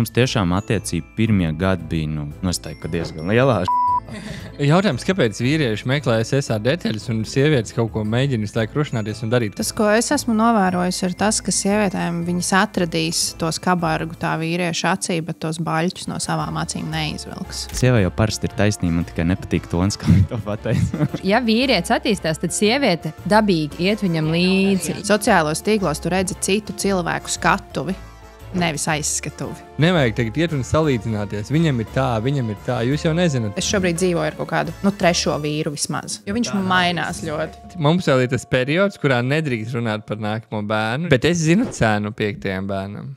mums tiešām attiecība pirmie gadi bija, es teiktu, ka diezgan lielā. Jautājums, kāpēc vīrieši meklē SSR detaļas un sievietes kaut ko mēģina krušināties un darīt? Tas, ko es esmu novērojis, ir tas, ka sievietēm viņas atradīs tos kabargu tā vīrieša acī, bet tos baļķus no savām acīm neizvilks. Sievai jau parasti ir taisnība, man tikai nepatīk tons, kā viņi to pateica. Ja vīrietis attīstās, tad sieviete dabīgi iet viņam līdzi. Sociālos tīklos tu redzi citu cilvēku skatuvi, nevis aizskatuvi. Nevajag tagad iet un salīdzināties. Viņam ir tā, jūs jau nezināt. Es šobrīd dzīvoju ar kaut kādu trešo vīru vismaz, jo viņš mainās ļoti. Mums vēl ir tas periods, kurā nedrīkst runāt par nākamo bērnu, bet es zinu cenu 5. bērnam.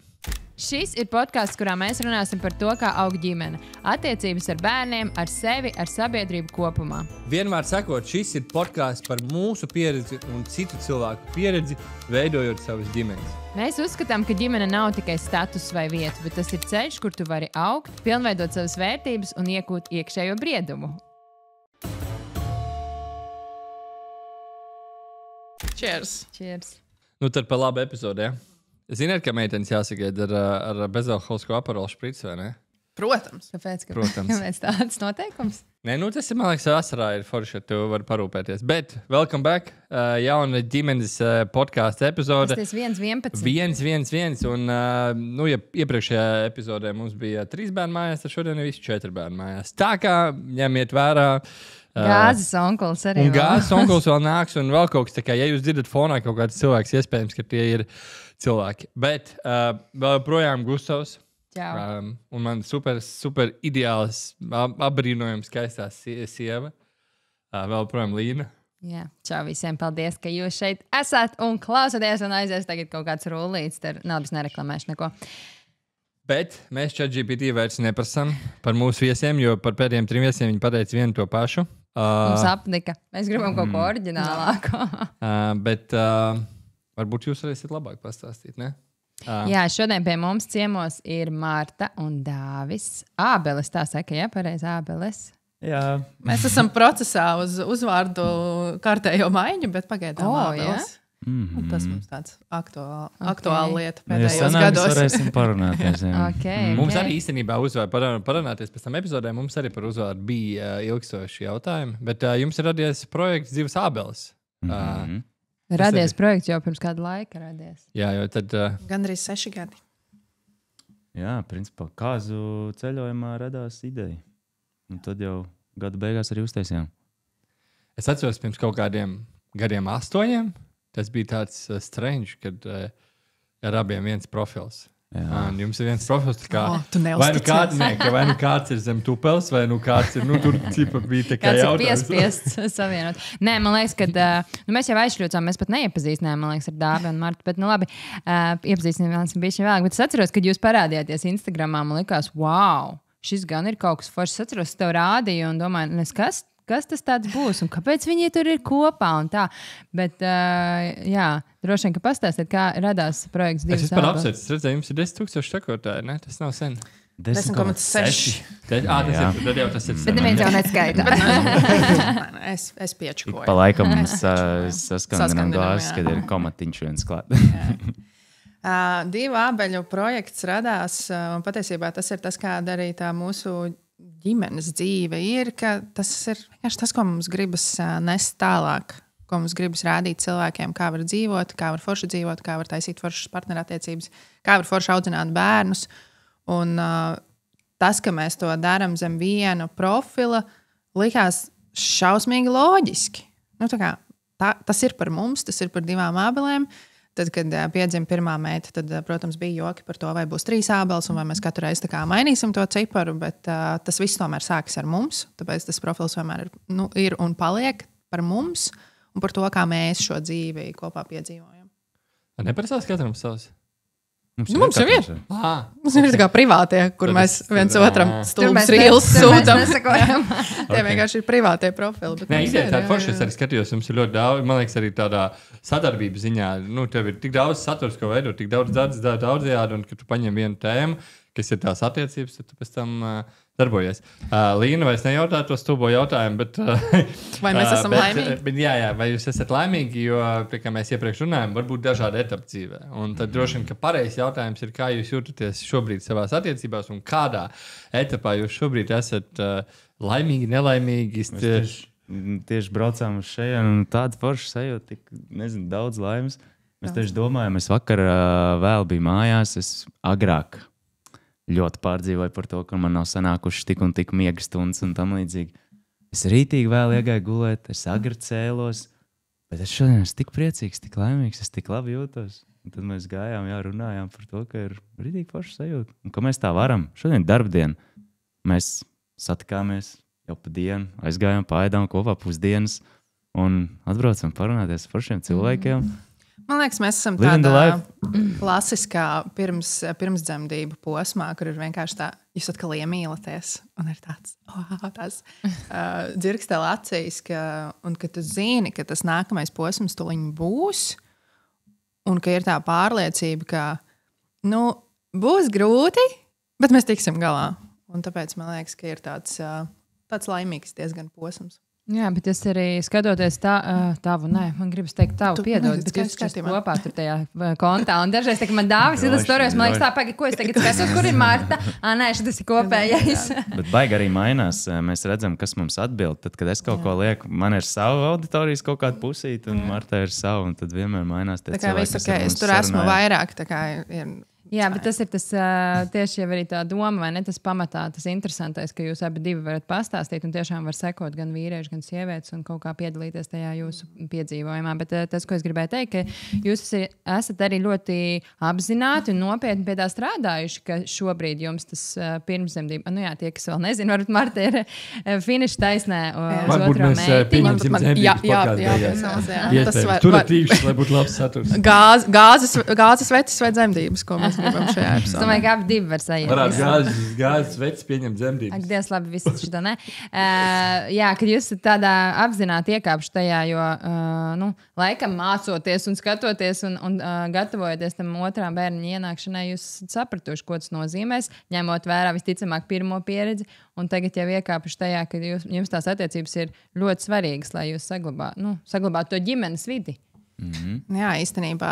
Šis ir podkāsts, kurā mēs runāsim par to, kā aug ģimene, attiecības ar bērniem, ar sevi, ar sabiedrību kopumā. Vienmēr sakot, šis ir podkāsts par mūsu pieredzi un citu cilvēku pieredzi, veidojot savas ģimenes. Mēs uzskatām, ka ģimene nav tikai status vai vieta, bet tas ir ceļš, kur tu vari augt, pilnveidot savas vērtības un iegūt iekšējo briedumu. Cheers! Cheers! Tad par labu epizodi, ja? Ziniet, ka meitenes jāsagaida ar bezalkoholisko aparolu šprici, vai ne? Protams. Kāpēc? Protams. Kāpēc tāds noteikums? Nē, tas ir, man liekas, vasarā ir forši, ja tu vari parūpēties. Bet, welcome back, jauna ģimenes podkāsta epizode. Tas ir 1-11. 1-1-1, un, ja iepriekšējā epizodē mums bija 3 bērnu mājās, tad šodien ir visi 4 bērnu mājās. Tā kā ņemiet vērā. Gāzes onkulis arī. Un gāzes onkulis vēl nāks, un vēl kaut kas tā kā, ja jūs dzirdat fonā kaut kāds cilvēks, iespējams, ka tie ir cilvēki. Bet vēl projām Gustavs. Un man super ideāls, apbrīnojams, skaistā sieva. Vēl projām Līna. Jā, čau visiem. Paldies, ka jūs šeit esat un klausaties un aizies tagad kaut kāds rullīts. Nav bez nereklamēšu neko. Bet mēs ChatGPT vairs neprasam par mūsu viesiem, jo par pēdējiem 3 viesiem viņi pateica vienu to pašu. Mums apnika. Mēs gribam kaut ko oriģinālāku. Bet varbūt jūs varēsiet labāk pastāstīt, ne? Jā, šodien pie mums ciemos ir Marta un Dāvis. Ābeles, tā saka, ja? Pareizi, Ābeles. Jā. Mēs esam procesā uz uzvārdu kārtējo maiņu, bet pagaidām Ābeles. Tas mums tāds aktuāla lieta pēdējos gados. Mēs varēsim parunāties. Mums arī īstenībā uzvārdu parunāties pēc tam epizodē. Mums arī par uzvārdu bija ilgstoši jautājumi. Bet jums ir radies projekts Divas Ābeles. Radies projekts jau pirms kāda laika radies. Jā, jo tad... Gandrīz 6 gadi. Jā, principā kāzu ceļojumā radās ideja. Un tad jau gada beigās arī uztaisījām. Es atceros pirms kaut kādiem gadiem 8. Tas bija tāds strange, kad ar abiem viens profils. Un jums ir viens profils, kā vai nu kāds ir zem tupels, vai nu kāds ir, tur cipa bija tā kā jautājums. Kāds ir piespiests savienot. Nē, man liekas, ka mēs jau aizšļūcām, mēs pat neiepazīstinājām, man liekas, ar Dāvi un Martu, bet labi, iepazīstinājām bišķi vēlāk. Bet es atceros, kad jūs parādījāties Instagramā, man likās, wow, šis gan ir kaut kas foršs. Es atceros, tev rādīju un domāju, kas tas tāds būs un kāpēc viņi tur ir kopā un tā. Bet, jā, droši vien, ka pastāstiet, kā radās projekts Divas Ābeles. Es vispār apsveicu, es redzēju, jums ir 10,000 sekotāji, ne? Tas nav sen. 10,6. Tad jau tas ir sen. Bet neviens jau neskaita. Es piečukoju. Pa laikam saskandinām glāzes, kad ir komatiņš viens klāt. Divu ābeļu projekts radās, un patiesībā tas ir tas, kāda arī tā mūsu ģimenes dzīve ir, ka tas ir tas, ko mums gribas nest tālāk, ko mums gribas rādīt cilvēkiem, kā var dzīvot, kā var forši dzīvot, kā var taisīt foršas partnerattiecības, kā var forši audzināt bērnus. Un tas, ka mēs to darām zem viena profila, likās šausmīgi loģiski. Tas ir par mums, tas ir par divām ābelēm. Tad, kad piedzima pirmā meita, tad, protams, bija joki par to, vai būs 3 ābeles un vai mēs katru reizi mainīsim to ciparu, bet tas viss tomēr sākas ar mums. Tāpēc tas profils vienmēr ir un paliek par mums un par to, kā mēs šo dzīvi kopā piedzīvojam. Neprasās katram savs? Mums jau ir. Mums ir tā kā privātie, kur mēs viens otram stulbus rīlus sūtam. Tie vienkārši ir privātie profili. Nē, ideja tāda forša, es arī skatījos, jums ir ļoti daudz, man liekas, arī tādā sadarbības ziņā. Tev ir tik daudz saturs, ko veidot, tik daudz daudzējādi, un kad tu paņem vienu tēmu, kas ir tās attiecības, tad tu pēc tam darbojies. Līna vairs nejautā to stulbo jautājumu, bet... Vai mēs esam laimīgi? Bet, jā, vai jūs esat laimīgi, jo, kā mēs iepriekš runājam, varbūt dažādi etapi dzīvē. Un tad droši vien, ka pareizs jautājums ir, kā jūs jūtaties šobrīd savās attiecībās un kādā etapā jūs šobrīd esat laimīgi, nelaimīgi. Tieši braucām uz šeit, un tāda forša sajūta, tik, nezinu, daudz laimes. Mēs tieši domājam, es vakar vēl biju mājās, es agrāk ļoti pārdzīvoju par to, ka man nav sanākuši tik un tik miega stundas un tam līdzīgi. Es rītīgi vēl iegāju gulēt, es agri cēlos, bet es šodien esmu tik priecīgs, tik laimīgs, es tik labi jūtos. Un tad mēs gājām, runājām par to, ka ir rītīgi forša sajūta. Un ka mēs tā varam. Šodien darbdien. Mēs satikāmies jau pa dienu, aizgājām, paēdām kopā pusdienas un atbraucam parunāties ar foršiem cilvēkiem. Man liekas, mēs esam tādā klasiskā pirmsdzemdību posmā, kur ir vienkārši tā, jūs atkal iemīlaties. Un ir tāds dzirkstēl acīs, un ka tu zini, ka tas nākamais posms tuliņ būs, un ka ir tā pārliecība, ka būs grūti, bet mēs tiksim galā. Un tāpēc man liekas, ka ir tāds laimīgs diezgan posms. Jā, bet es arī skatoties tavu, man gribas teikt tavu, piedod, bet jūs esat kopā tur tajā kontā. Un dažreiz, tā, man dāvis ir tas stories, man liekas, pagaidi, ko es tagad skatos, kur ir Marta? Nē, šis ir kopējais. Bet baigi arī mainās. Mēs redzam, kas mums atbild. Tad, kad es kaut ko lieku, man ir sava auditorijas kaut kāda pusīta, un Marta ir sava, un tad vienmēr mainās tie cilvēki. Tā kā es tur esmu vairāk, tā kā ir... Jā, bet tas ir tas tieši arī tā doma, vai ne? Tas pamatā, tas interesantais, ka jūs abi divi varat pastāstīt un tiešām var sekot gan vīrieši, gan sievietes un kaut kā piedalīties tajā jūsu piedzīvojumā. Bet tas, ko es gribēju teikt, ka jūs esat arī ļoti apzināti un nopietni pie tā strādājuši, ka šobrīd jums tas pirmsdzemdība, tie, kas vēl nezinu, varbūt Marta ir finiša taisnē uz otro meitiņu. Jā. Tur ir tīšs, lai būtu labs saturs. Gāzes vecis vai dzemdības, ko mēs gribam šajā epizodē. Es domāju, ka abi divi var sajiet. Varētu gāzes vecs pieņemt dzemdības. Ak, Dievs, labi, viss šito ne. Jā, kad jūs esat tādā apzināti iekāpši tajā, jo laikam mācoties un skatoties un gatavojoties tam otrām bērniņa ienākšanai, jūs sapratuši, ko tas nozīmēs, ņemot vērā visticamāk pirmo pieredzi, un tagad jau iekāpuši tajā, ka jums tās attiecības ir ļoti svarīgas, lai jūs saglabātu to ģimenes vidi. Jā, īstenībā,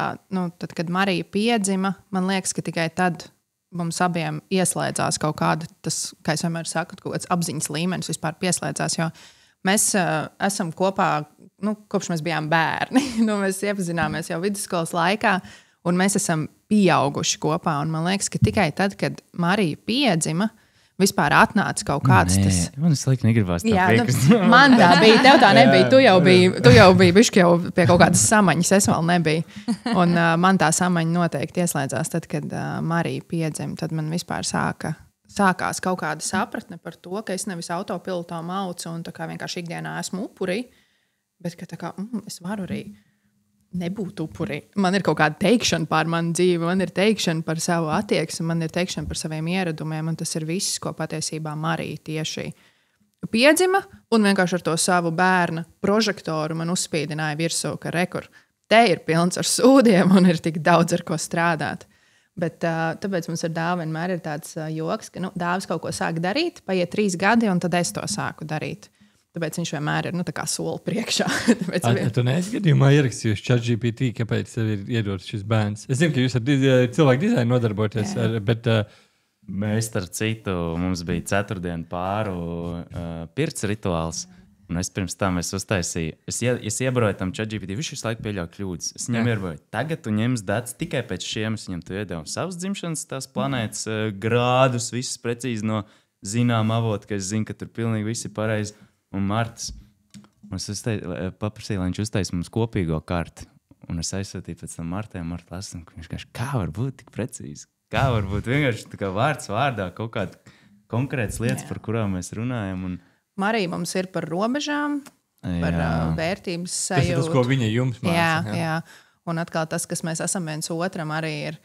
tad, kad Marija piedzima, man liekas, ka tikai tad mums abiem ieslēdzās kaut kāda, tas, kā es vienmēr saku, kaut kāds apziņas līmenis vispār pieslēdzās, jo mēs esam kopā, kopš mēs bijām bērni. Mēs iepazināmies jau vidusskolas laikā, un mēs esam pieauguši kopā, un man liekas, ka tikai tad, kad Marija piedzima, vispār atnāca kaut kāds tas. Man es laikam negribās tā piekrist. Man tā bija, tev tā nebija. Tu jau biji bišķi jau pie kaut kādas samaņas, es vēl nebiju. Un man tā samaņa noteikti ieslēdzās tad, kad Marija piedzima. Tad man vispār sākās kaut kāda sapratne par to, ka es nevis autopilotā maucu un tā kā vienkārši ikdienā esmu upurī, bet ka tā kā es varu arī nebūt upuri. Man ir kaut kāda teikšana par manu dzīvi, man ir teikšana par savu attieksmi, man ir teikšana par saviem ieradumiem, un tas ir viss, ko patiesībā Marija tieši piedzima, un vienkārši ar to savu bērna prožektoru man uzspīdināja virsū, ka te ir pilns ar sūdiem un ir tik daudz ar ko strādāt. Bet tāpēc mums ar Dāvu vienmēr ir tāds joks, ka Dāvis kaut ko sāk darīt, paiet 3 gadi, un tad es to sāku darīt. Tāpēc viņš vienmēr ir tā kā soli priekšā. Tu neesi gadījumā ierakstījuši ChatGPT, kāpēc tev ir iedots šis bērns? Es zinu, ka jūs ar cilvēku dizainu nodarboties, bet... Mēs, starp citu, mums bija 4 pāru pirts rituāls, un es pirms tam uztaisīju. Es iebroju tam ChatGPT, viņš visu laiku pieļauj kļūdas. Es viņam iebroju, tagad tu ņems datus tikai pēc šiem, viņam tu iedevu savas dzimšanas tās planētas grādus, visus precīzi no zinām avota, ka es zinu, ka tur pilnīgi viss ir pareizi. Un Martas, es paprasīju, lai viņš uztaisa mums kopīgo karti. Un es aizsūtīju pēc tam Martai, un Marta lasa, ka viņš kā var būt tik precīzi? Kā var būt vienkārši tā kā vārds vārdā kaut kāda konkrētas lietas, par kurām mēs runājam. Un... Marija mums ir par robežām, par vērtības sajūtu. Tas ir tas, ko viņa jums māca. Jā. Un atkal tas, kas mēs esam viens otram, arī ir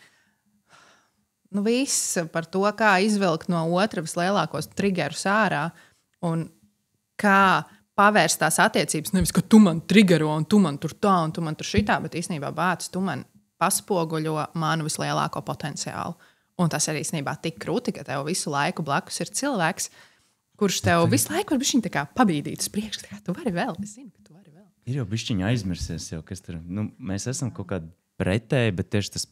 viss par to, kā izvilkt no otra vislielākos triggerus ārā. Un kā pavērst tās attiecības, nevis, ka tu man triggero un tu man tur tā un tu man tur šitā, bet īstenībā bācis, tu man paspoguļo manu vislielāko potenciālu. Un tas ir īstenībā tik krūti, ka tev visu laiku blakus ir cilvēks, kurš tev visu laiku var bišķiņ tā kā pabīdīt uz priekšu. Tu vari vēl, es zinu, ka tu vari vēl. Ir jau bišķiņa aizmirsies, jau, kas tur, mēs esam kaut kādi pretēji, bet tieši tas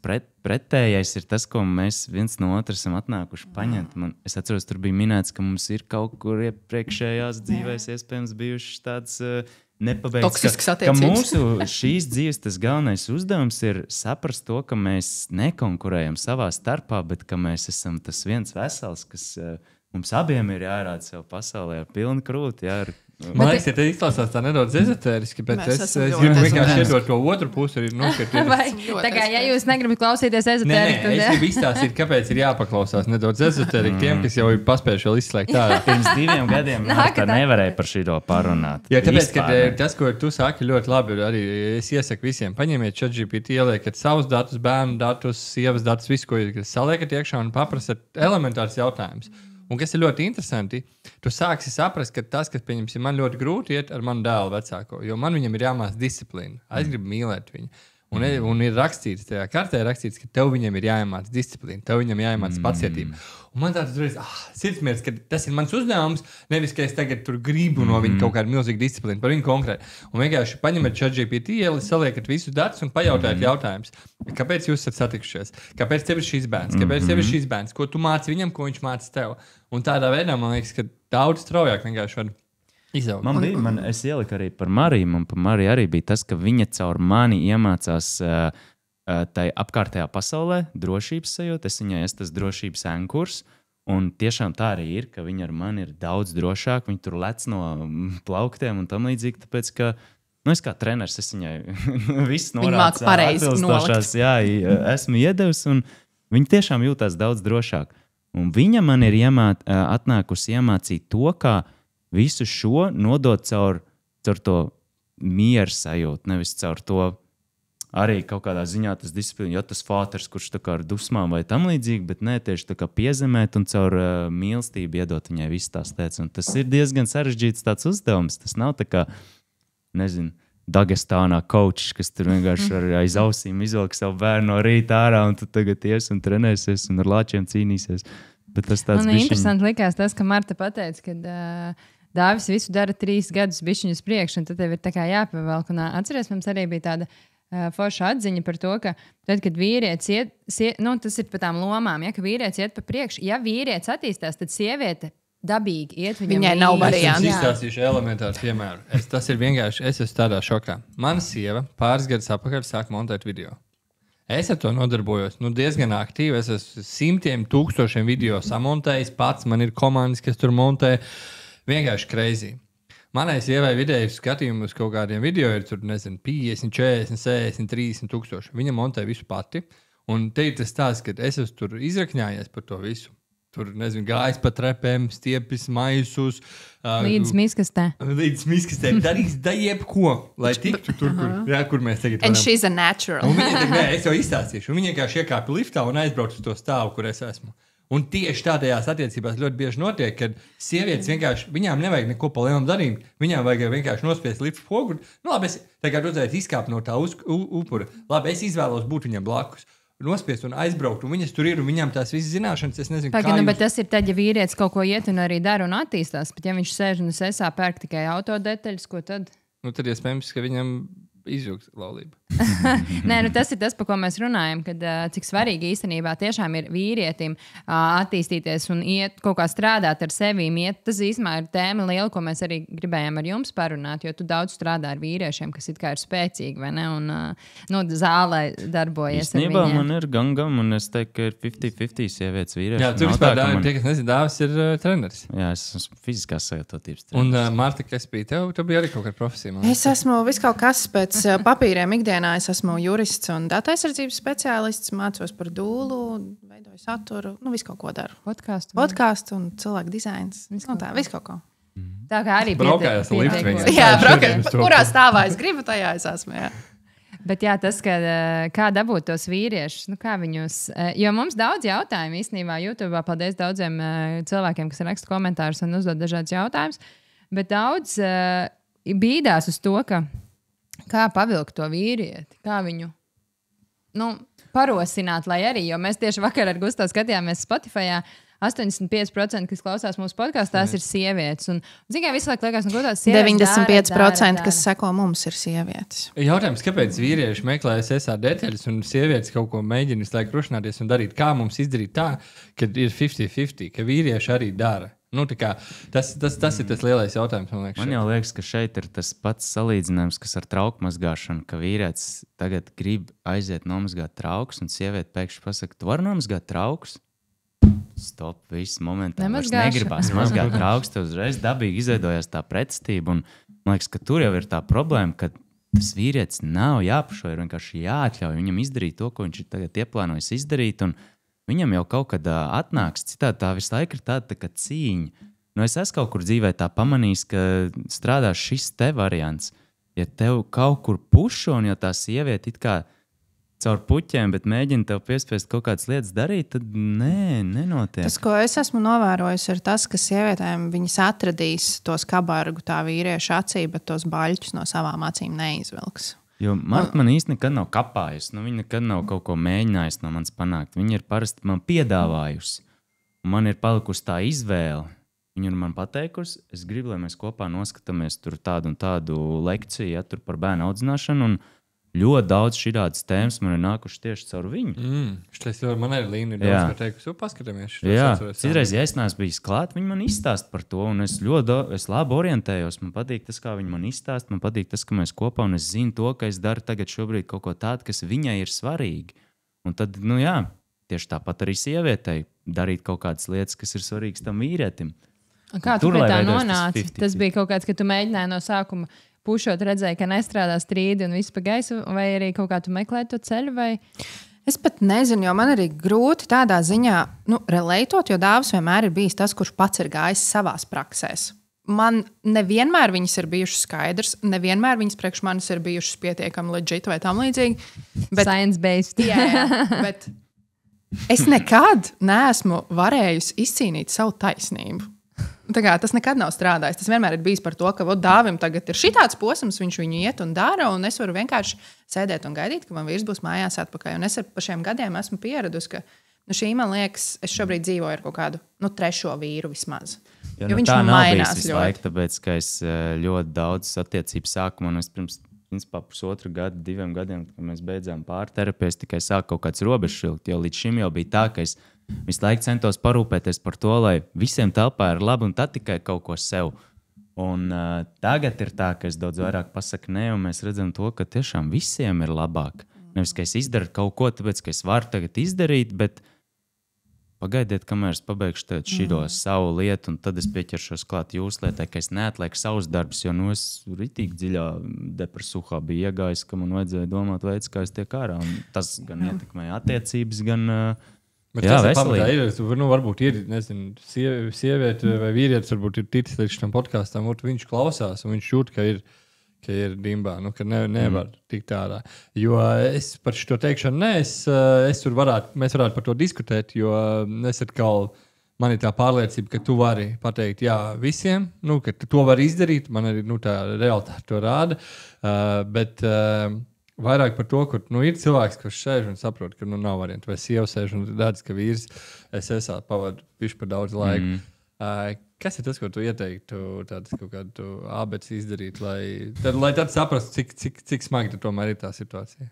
pretējais ir tas, ko mēs viens no otra esam atnākuši paņemt. Es atceros, tur bija minēts, ka mums ir kaut kur iepriekšējās dzīvēs iespējams bijušas tāds nepabeigts. Toksisks ka attiecības. mūsu šīs dzīves tas galvenais uzdevums ir saprast to, ka mēs nekonkurējam savā starpā, bet ka mēs esam tas viens vesels, kas mums abiem ir jārāda sev pasaulē ar pilnu krūti, Man liekas, ka tas izklausās tā nedaudz ezotēriski, bet es gribu vienkārši iedot to otru pusi arī noskatīt. Tā kā, ja jūs negribat klausīties ezotēriski, tad... Es gribu izstāstīt, kāpēc ir jāpaklausās nedaudz ezotēriski tiem, kas jau ir paspējuši vēl izslēgt ārā. Pirms 2 gadiem tā nevarēja par šito parunāt. Jā, tāpēc, ka tas, ko tu saki ļoti labi, arī es iesaku visiem, paņemiet ChatGPT, ieliekat savus datus, bērnu datus, sievas datus, visu, ko jūs saliekat iekšā un paprasat elementārs jautājums. Un kas ir ļoti interesanti, tu sāksi saprast, ka tas, kas pieņemsim, man ļoti grūti iet ar manu dēlu vecāko, jo man viņam ir jāmāca disciplīna. Es gribu mīlēt viņu. Un ir rakstīts, tajā kartē rakstīts, ka tev viņam ir jāiemāca disciplīna, tev viņam jāiemāca pacietība. Un man tāds reiz, sirdsmieris, ka tas ir mans uzdevums, nevis, ka es tagad tur gribu no viņa kaut kādu milzīgu disciplīnu, par viņu konkrēti. Un vienkārši paņemat ChatGPT, saliekat visus datus un pajautājiet jautājumus. Kāpēc jūs esat satikušies? Kāpēc tev ir šīs bērns? Kāpēc tev ir šīs bērns? Ko tu māci viņam, ko viņš māca tev? Un tādā veidā man liekas, ka daudz straujāk vienkārši var izaugt. Es ieliku arī par Mariju. Man par Mariju arī bija tas, ka viņa caur mani iemācās tai apkārtējā pasaulē drošības sajūta. Es viņai esmu tas drošības ankurs. Un tiešām tā arī ir, ka viņa ar mani ir daudz drošāka. Viņa tur lec no plauktiem un tam līdzīgi. Tāpēc, ka es kā treneris, es viņai viss norādu atbilstošās. Jā, esmu iedevis un viņa tiešām jūtās daudz drošāk. Un viņa man ir atnākusi iemācīt to, kā visu šo nodot caur to mieru sajūtu, nevis caur to arī kaut kādā ziņā tas disciplīna, jo tas fāters, kurš tā kā ar dusmām vai tam līdzīgi, bet ne tieši tā kā piezemēt un caur mīlestību iedot viņai visu tās lietas. Un tas ir diezgan sarežģīts tāds uzdevums. Tas nav tā kā, nezinu, Dagestānā kočs, kas tur vienkārši aiz ausīm izvelk savu bērnu no rīta ārā un tu tagad ies un trenēsies un ar lāčiem cīnīsies. Bet tas tāds man interesanti likās tas, ka Marta pateica, ka Dāvis visu dara 3 gadus bišķiņus priekš, un tad tev ir tā kā jāpavelk. Un atceries, mums arī bija tāda forša atziņa par to, ka tad, kad vīrietis iet, tas ir par tām lomām, ja, ka vīrietis iet pa priekšu, ja vīrietis attīstās, tad sieviete dabīgi iet viņam. Viņai nav variantu. Es izstāstīšu elementāru piemēru. Tas ir vienkārši, es esmu tādā šokā. Mana sieva pāris gadus atpakaļ sāk montēt video. Es ar to nodarbojos diezgan aktīvi. Es esmu 100,000 video samontējis pats. Man ir komandas, kas tur montē. Vienkārši crazy. Manai sievai vidēji skatījumi uz kaut kādiem video ir tur, nezinu, 50, 40, 60, 30 tūkstoši. Viņa montē visu pati. Un te ir tas tāds, ka es esmu tur izrakņājies par to visu. Tur, nezinu, gājis pa trepēm, stiepis maisus. Līdz miskastē. Darīs jebko, lai tiktu tur, kur mēs tagad varam. And she's a natural. Un viņa tagad, es jau izstāstīšu. Un viņa vienkārši iekāpa liftā un aizbrauc uz to stāvu, kur es esmu. Un tieši tādējās attiecībās ļoti bieži notiek, kad sievietes vienkārši, viņām nevajag neko pa lielam darīt. Viņām vajag vienkārši nospiest liftu poguru. Labi, es tagad redzēju izkāpt no tā upura. Labi, es izvēlos būt viņam blakus. Nospiest un aizbraukt, un viņas tur ir, un viņām tās visas zināšanas, es nezinu, kā bet tas ir tad, ja vīrietis kaut ko iet un arī dara un attīstās, bet ja viņš sēž un sesā pērk tikai autodetaļas, ko tad? Tad iespējams, ka viņam izjūgs laulība. Nē, tas ir tas, par ko mēs runājam, kad cik svarīgi īstenībā tiešām ir vīrietim attīstīties un iet kaut kā strādāt ar sevīm. Tas īstenībā ir tēma liela, ko mēs arī gribējām ar jums parunāt, jo tu daudz strādā ar vīriešiem, kas it kā ir spēcīgi, vai ne? Un zālē darbojies īstenībā ar viņiem. Man ir gangam, un es teiktu, ka ir 50-50 sievietes vīrieši. Jā, tu vispār tie, kas nezinu, Dāvis ir treneris. Jā, es esmu fiziskās sagatavotības treneris. Un Marta, kas bija tev bija arī kaut kāda profesija? Es esmu viskaut kas pēc papīriem ikdienā. Es esmu jurists un datu aizsardzības speciālists, mācos par dūlu, veidoju saturu, visu kaut ko daru. Podkāstu un cilvēku dizains. Visu kaut ko. Tā kā arī braukājās lift vienkārši. Jā, braukājās. Kurā stāvā es gribu, tajā es esmu. Jā. Bet jā, tas, kā dabūt tos vīriešus, kā viņus. Jo mums daudz jautājumu īstenībā YouTube. Paldies daudziem cilvēkiem, kas raksta komentārus un uzdod dažādus jautājumus. Bet daudz bīdās uz to, kā pavilkt to vīrieti, kā viņu parosināt, lai arī, jo mēs tieši vakar ar Gustavu skatījāmies Spotifyā, 85%, kas klausās mūsu podkāstā, tās ir sievietes. Un, zin, visu laiku liekas, ko tās sievietes 95%, kas seko mums, ir sievietes. Jautājums, kāpēc vīrieši meklē SSR detaļas un sievietes kaut ko mēģina visu laiku rušināties un darīt? Kā mums izdarīt tā, ka ir 50-50, ka vīrieši arī dara? Nu, kā, tas ir tas lielais jautājums, man liekas. Man jau liekas, ka šeit ir tas pats salīdzinājums, kas ar trauku mazgāšanu, ka vīrietis tagad grib aiziet nomazgāt traukus, un sieviete pēkšņi pasaka, tu vari nomazgāt traukus? Stop, viss momentā. Vairs negribās mazgāt traukus, tev uzreiz dabīgi izveidojās tā pretestība, un man liekas, ka tur jau ir tā problēma, ka tas vīrietis nav jāpašo, ir vienkārši jāatļauj viņam izdarīt to, ko viņš ir tagad ieplānojis izdarīt, un viņam jau kaut kad atnāks, citādi tā visu laiku ir tāda tā kā cīņa. Nu, es esmu kaut kur dzīvē tā pamanījis, ka strādā šis te variants. Ja tev kaut kur pušo, un ja tā sieviete it kā caur puķiem, bet mēģina tev piespiest kaut kādas lietas darīt, tad nenotiek. Tas, ko es esmu novērojis, ir tas, ka sievietēm viņas atradīs to skabargu tā vīrieša acī, bet tos baļķus no savām acīm neizvilks. Jo Marta man īsti nekad nav kapājusi. Viņa nekad nav kaut ko mēģinājusi no manis panākt. Viņa ir parasti man piedāvājusi. Un man ir palikusi tā izvēle. Viņa ir man pateikusi, es gribu, lai mēs kopā noskatāmies tur tādu un tādu lekciju, ja, tur par bērnu audzināšanu. Un ļoti daudz šādas tēmas man ir nākušas tieši caur viņu. Šis man arī Līna ir daudz, ka teikusi, paskatāmies. Jā, citreiz, ja es neesmu bijis klāt, viņi man izstāst par to, un es labi orientējos. Man patīk tas, kā viņi man izstāst, man patīk tas, ka mēs kopā, un es zinu to, ka es daru tagad šobrīd kaut ko tādu, kas viņai ir svarīgi. Un tad, tieši tāpat arī sievietei darīt kaut kādas lietas, kas ir svarīgas tam vīrietim. Kā tu pie tā nonāci? Tas bija kaut kāds, ka tu mēģināji no sākuma pušot, redzēji, ka nestrādā strīdi un viss pa gaisu, vai arī kaut kā tu meklē to ceļu? Vai? Es pat nezinu, jo man arī grūti tādā ziņā relētot, jo Dāvis vienmēr ir bijis tas, kurš pats ir gājis savās praksēs. Man nevienmēr viņas ir bijušas skaidrs, nevienmēr viņas priekš manis ir bijušas pietiekami legit vai tam līdzīgi. Science-based. Jā, bet es nekad neesmu varējusi izcīnīt savu taisnību. Tas nekad nav strādājis. Tas vienmēr ir bijis par to, ka Dāvim tagad ir šitāds posms, viņš viņu iet un dara, un es varu vienkārši sēdēt un gaidīt, ka man vīrs būs mājās atpakaļ. Un es pa šiem gadiem esmu pieradusi, ka šī, man liekas, es šobrīd dzīvoju ar kaut kādu trešo vīru vismaz. Jo viņš mainās ļoti. Laika, tāpēc, ka es ļoti daudz attiecību sākumā, un es pirms pusotru gadu, 2 gadiem, kad mēs beidzām pārterapiju, es tikai sāku kaut kāds robežs vilkt, jo līdz šim jau bija tā, ka es visu laiku centos parūpēties par to, lai visiem telpā ir labi un tad tikai kaut ko sev. Un tagad ir tā, ka es daudz vairāk pasaku nē, un mēs redzam to, ka tiešām visiem ir labāk. Nevis, ka es izdaru kaut ko, tāpēc, ka es varu tagad izdarīt, bet pagaidiet, kamēr es pabeigšu šito savu lietu, un tad es pieķeršos klāt jūsu lietai, ka es neatlieku savus darbus, jo es ritīgi dziļā depresūhā biju iegājis, ka man vajadzēja domāt veids, kā es tiek ārā. Un tas gan ietekmēja attiecības, gan bet jā, veselība. Varbūt ir, nezinu, sieviete vai vīrietis varbūt ir ticis līdz šim podkāstam, viņš klausās un viņš jūt, ka ir dimbā, ka nevar tikt ārā. Jo es par šo teikšanu, mēs varētu par to diskutēt, jo es atkal, man ir tā pārliecība, ka tu vari pateikt jā visiem, ka to var izdarīt, man arī tā realitāte to rāda, bet vairāk par to, ka ir cilvēks, kurš sēž un saprot, ka nav variantu, vai sieva sēž un redz, ka vīrs SSA pavada pišķi par daudz laiku. Kas ir tas, ko tu ieteiktu tādas kaut kādu abets izdarīt, lai tad saprastu, cik smagi tomēr ir tā situācija?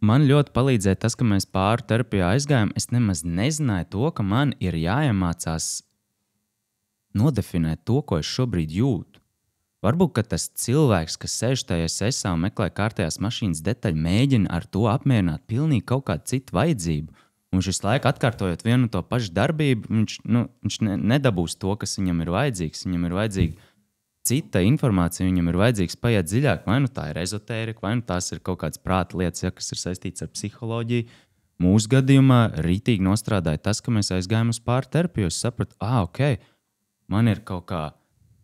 Man ļoti palīdzēja tas, ka mēs pāri terapijā aizgājām. Es nemaz nezināju to, ka man ir jāiemācās nodefinēt to, ko es šobrīd jūtu. Varbūt, ka tas cilvēks, kas sēž tajā sesā un meklē kārtējās mašīnas detaļu, mēģina ar to apmierināt pilnīgi kaut kādu citu vajadzību. Un šis laika atkārtojot vienu un to pašu darbību, viņš nedabūs to, kas viņam ir vajadzīgs. Viņam ir vajadzīga cita informācija, viņam ir vajadzīgs paiet dziļāk. Vai tā ir ezotērika, vai tās ir kaut kādas prāta lietas, kas ir saistītas ar psiholoģiju. Mūsu gadījumā rītīgi nostrādāja tas, ka mēs aizgājām uz pārterapiju. Es sapratu, ok, man ir kaut kā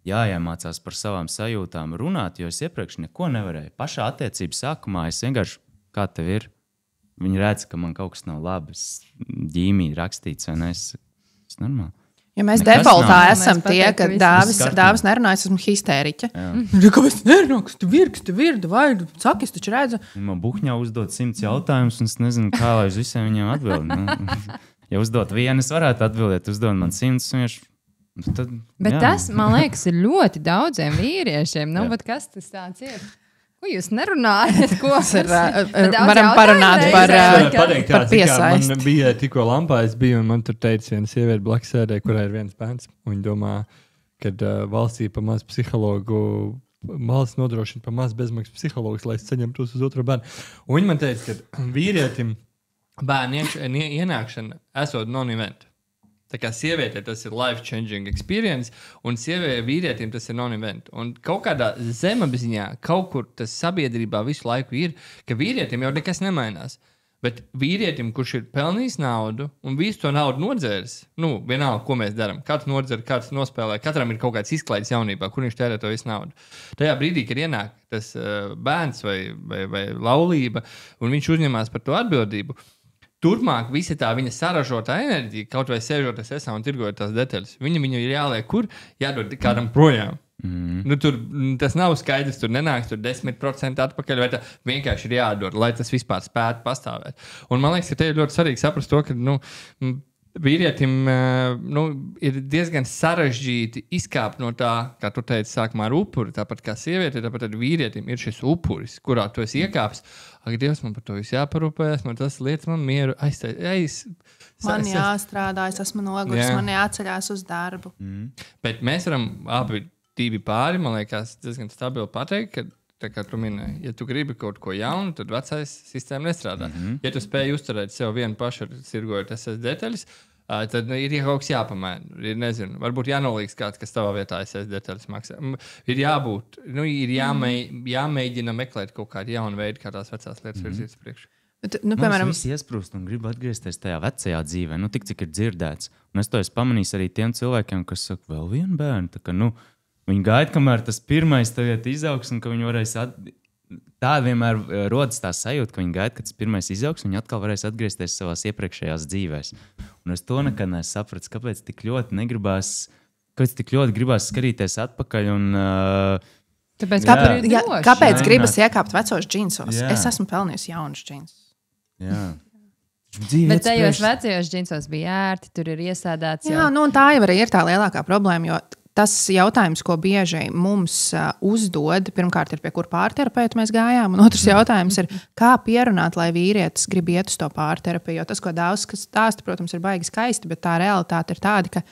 jāiemācās par savām sajūtām runāt, jo es iepriekš neko nevarēju. Pašā attiecību sākumā es vienkārši, kā tev ir, viņi redz, ka man kaut kas nav labi, ģīmī rakstīts, vai ne, es normāli. Jo mēs defaultā esam tie, ka Dāvis nerunā, es esmu histēriķa. Kāpēc nerunā, kas tu virdi, vai saki, es taču redzu. Man buhņā uzdod 100 jautājumus, un es nezinu, kā lai uz visiem viņiem atbild. Ja uzdot vienu, es varētu atbildēt, uzdod man 100. Tad, Bet jā. tas, man liekas, ir ļoti daudziem vīriešiem. Nu, bet kas tas tāds ir? Ko jūs nerunājat? Ko Varam parunāt par piesaisti. Man bija tikko lampā, es biju, un man tur teica viena sieviete blakus sēdē, kurā ir viens bērns. Viņa domā, ka valstī pa maz psihologu, valsts nodrošina pa maz bezmaksas psihologus, lai es saņemtos uz otru bērnu. Un viņa man teica, ka vīrietim bērnu ienākšana esot non-event. Tā kā sievietē tas ir life-changing experience, un vīrietim tas ir non-event. Un kaut kādā zemapziņā, kaut kur tas sabiedrībā visu laiku ir, ka vīrietim jau nekas nemainās. Bet vīrietim, kurš ir pelnījis naudu un visu to naudu nodzēris, vienalga, ko mēs darām, kāds nodzer, kāds nospēlē, katram ir kaut kāds izklaides jaunībā, kur viņš tērē to visu naudu. Tajā brīdī, kad ienāk tas bērns vai laulība, un viņš uzņemās par to atbildību, turpmāk visa tā viņa saražotā enerģija, kaut vai sēžot esā un tirgojot tās detaļas, viņu ir jāliek kur, jādod kādam projām. Tas nav skaidrs, tur nenāks tur 10% atpakaļ, vai tā vienkārši ir jādod, lai tas vispār spētu pastāvēt. Un man liekas, ka te ir ļoti svarīgi saprast to, ka vīrietim ir diezgan sarežģīti izkāpt no tā, kā tu teici, sākumā ar upuri, tāpat kā sieviete, tāpat ar vīrietim ir šis upuris, kurā tu esi iekāps. Ak, Dievs, man par to visu jāparūpējas, man tas lietas man mieru. Man jāstrādā, es esmu noguris, man jāceļās uz darbu. Bet mēs varam divi pāri, man liekas, diezgan stabili pateikt, ka, tā kā tu minēji, ja tu gribi kaut ko jaunu, tad vecais sistēma nestrādā. Ja tu spēj uzturēt sev vienu pašu ar sirgojot SS detaļas, tad ir kaut kas jāpamaina. Ir, nezinu, varbūt jānolīgs kāds, kas tavā vietā SS detaļas maksā. Ir jābūt, ir jāmēģina meklēt kaut kādu jaunu veidu, kā tās vecās lietas virzīt priekšu. Piemēram, visi iesprūst un grib atgriezties tajā vecajā dzīvē, tik cik ir dzirdēts. Un es to esmu pamanījis arī tiem cilvēkiem, kas saka, vēl vienu bērnu. Tā kā, viņi gaida, kamēr tas pirmais tagad izaugs, un ka viņi varēs tā vienmēr rodas tā sajūta, ka viņi gaida, ka tas pirmais izaugs, un viņi atkal varēs atgriezties savās iepriekšējās dzīvēs. Un es to nekad nesapratu, kāpēc tik ļoti gribās skatīties atpakaļ. Tāpēc, kāpēc gribas iekāpt vecos džinsos? Jā. Es esmu pelnījis jaunus džinsus. Jā. Bet tajos vecajos džinsos bija ērti, tur ir iesādāts. Jā, un tā jau arī ir tā lielākā problēma, jo tas jautājums, ko bieži mums uzdod, pirmkārt ir pie kur pārterapeita mēs gājām, un otrs jautājums ir, kā pierunāt, lai vīrietis grib iet uz to pārterapiju, jo tas, ko daudz kas stāsta, protams, ir baigi skaisti, bet tā realitāte ir tāda, ka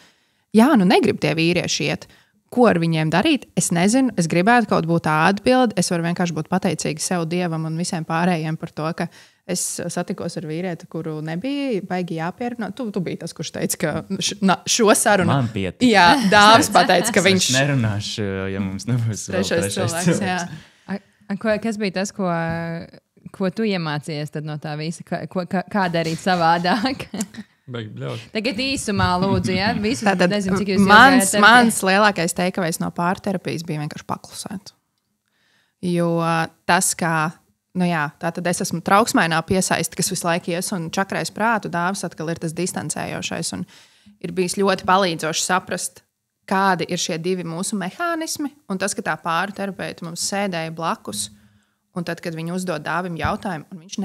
negrib tie vīrieši iet. Ko ar viņiem darīt? Es nezinu, es gribētu kaut būt tā atbildi, es varu vienkārši būt pateicīga sev, Dievam un visiem pārējiem par to, ka es satikos ar vīrieti, kuru nebija baigi jāpierunā. Tu biji tas, kurš teica, ka šo sarunu... Man pietiek. Jā, Dāvis pateica, ka viņš... Es nerunāšu, ja mums nebūs trešais cilvēks. Jā. Kas bija tas, ko tu iemācījies tad no tā visa? Kā darīt savādāk? Tagad īsumā lūdzu, ja? Tātad, nezinu, cik jūs mans lielākais teikavējs no pārterapijas bija vienkārši paklusēt. Jo tas, kā... tātad es esmu trauksmainā piesaisti, kas visu laiku ies un čakrais prātu, Dāvis atkal ir tas distancējošais. Un ir bijis ļoti palīdzoši saprast, kādi ir šie divi mūsu mehānismi. Un tas, ka tā pārterapeita mums sēdēja blakus, un tad, kad viņi uzdod Dāvim jautājumu, un viņš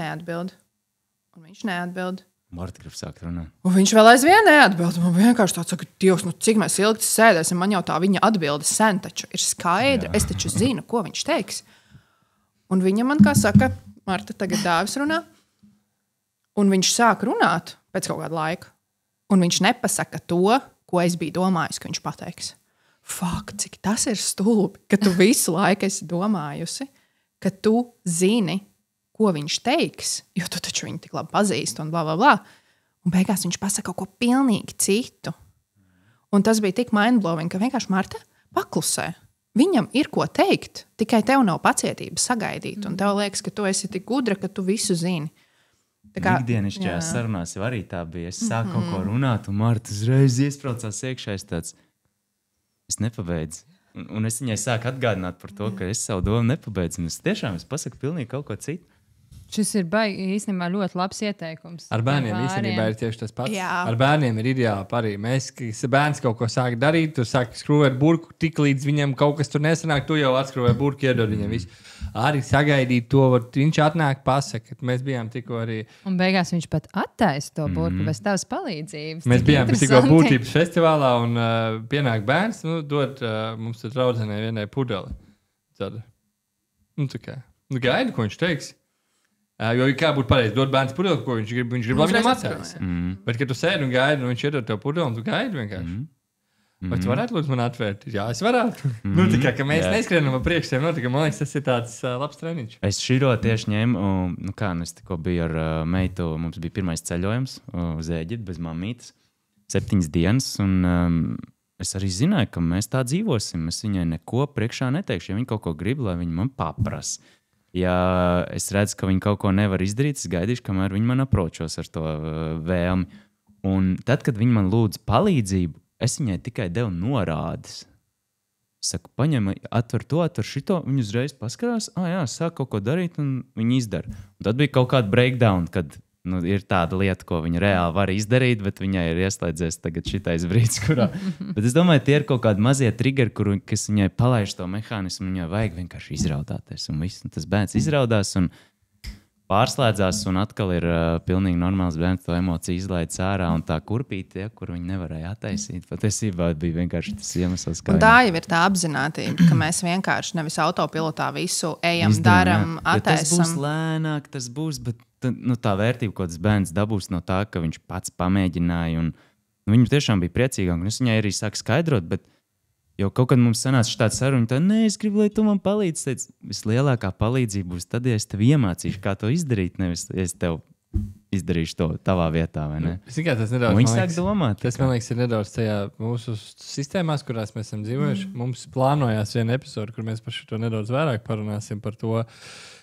neatbild. Marta grib sākt runāt. Un viņš vēl aizvien neatbild. Man vienkārši tāds saka, Dievs, cik mēs ilgi sēdēsim, man jau tā viņa atbilde sen taču ir skaidra. Es taču zinu, ko viņš teiks. Un viņa man kā saka, Marta, tagad Dāvis runā. Un viņš sāk runāt pēc kaut kāda laika. Un viņš nepasaka to, ko es biju domājis, ka viņš pateiks. Cik tas ir stulbi, ka tu visu laiku esi domājusi, ka tu zini, ko viņš teiks, jo tu taču viņu tik labi pazīsti un bla, bla, bla. Un beigās viņš pasaka kaut ko pilnīgi citu. Un tas bija tik mindblowing, ka vienkārši Marta paklusē. Viņam ir ko teikt, tikai tev nav pacietības sagaidīt. Un tev liekas, ka tu esi tik gudra, ka tu visu zini. Ikdienišķajās sarunās jau arī tā bija. Es sāku kaut ko runāt, un Marta uzreiz iespraucās iekšā. Es nepabeidzu. Un es viņai sāku atgādināt par to, ka es savu domu nepabeidzu. Un es tiešām pasaku pilnīgi kaut ko citu. Šis ir īstenībā ļoti labs ieteikums. Ar bērniem īstenībā ir tieši tas pats. Jā. Ar bērniem ir ideāli arī. Kad bērns kaut ko sāk darīt, tu sāki skrūvēt burku, tik līdz viņam kaut kas tur nesanāk, tu jau atskrūvē burku, iedod viņam visu. Arī sagaidīt to, viņš atnāk, pasaka, ka mēs bijām tikko arī. Un beigās viņš pat attaisa to burku bez tavas palīdzības. Mēs bijām tikko būtības festivālā un pienāk bērns, dod mums tur draudzenei vienai pudeli. Tad, gaida, ko viņš teiks. Jo kā būtu pareizi, dod bērns pudeli, ko viņš grib lai viņam atceras. Bet, kad tu sēdi un gaidi, un viņš iedod tev pudeli, un tu gaidi vienkārši. Vai tu varētu lūdzu man atvērt? Jā, es varētu. Tikai, ka mēs neskrienam ar priekšiem notikumiem, man liekas, tas ir tāds labs treniņš. Es širo tieši ņēmu, es tikko biju ar meitu, mums bija pirmais ceļojums uz Ēģipti bez mammītes, 7 dienas, un es arī zināju, ka mēs tā dzīvosim. Es viņai neko priekšā neteikšu, ja viņa kaut ko grib, lai viņa man paprasa. Ja es redzu, ka viņi kaut ko nevar izdarīt, es gaidīšu, kamēr viņi man apročos ar to vēlmi. Un tad, kad viņi man lūdz palīdzību, es viņai tikai devu norādes. Es saku, paņem, atver to, atver šito, viņi uzreiz paskarās, jā, sāk kaut ko darīt, un viņi izdara. Un tad bija kaut kāda breakdown, kad ir tāda lieta, ko viņa reāli var izdarīt, bet viņai ir ieslēdzies tagad šitais brīdis, kurā. Bet es domāju, tie ir kaut kādi mazie triggeri, kas viņai palaiž to mehānismu, viņai vajag vienkārši izraudāties. Un viss, un tas bērns izraudās un pārslēdzās, un atkal ir pilnīgi normāls bērns to emociju izlaids ārā, un tā kurpīte, kur viņi nevarēja attaisīt. Patiesībā bija vienkārši tas iemesls, kā. Un tā jau ir tā apzinātība, ka mēs vienkārši nevis autopilotā visu ejam, daram, attaisam. Tas būs lēnāk, tas būs, bet tā vērtība, ko tas bērns dabūs no tā, ka viņš pats pamēģināja, un viņi tiešām bija priecīgi, un es viņai arī sāku skaidrot, bet jau kaut kad mums sanāca šāda saruna, tā, es gribu, lai tu man palīdzi. Teicu, vislielākā palīdzība būs tad, ja es tev iemācīšu, kā to izdarīt, nevis ja es tev izdarīšu to tavā vietā, vai ne? Tas nedaudz, viņi sāk domāt. Tas, man liekas, ir nedaudz tajā mūsu sistēmās, kurās mēs esam dzīvojuši. Mums plānojās viena epizode, kur mēs par šo nedaudz vairāk parunāsim par to,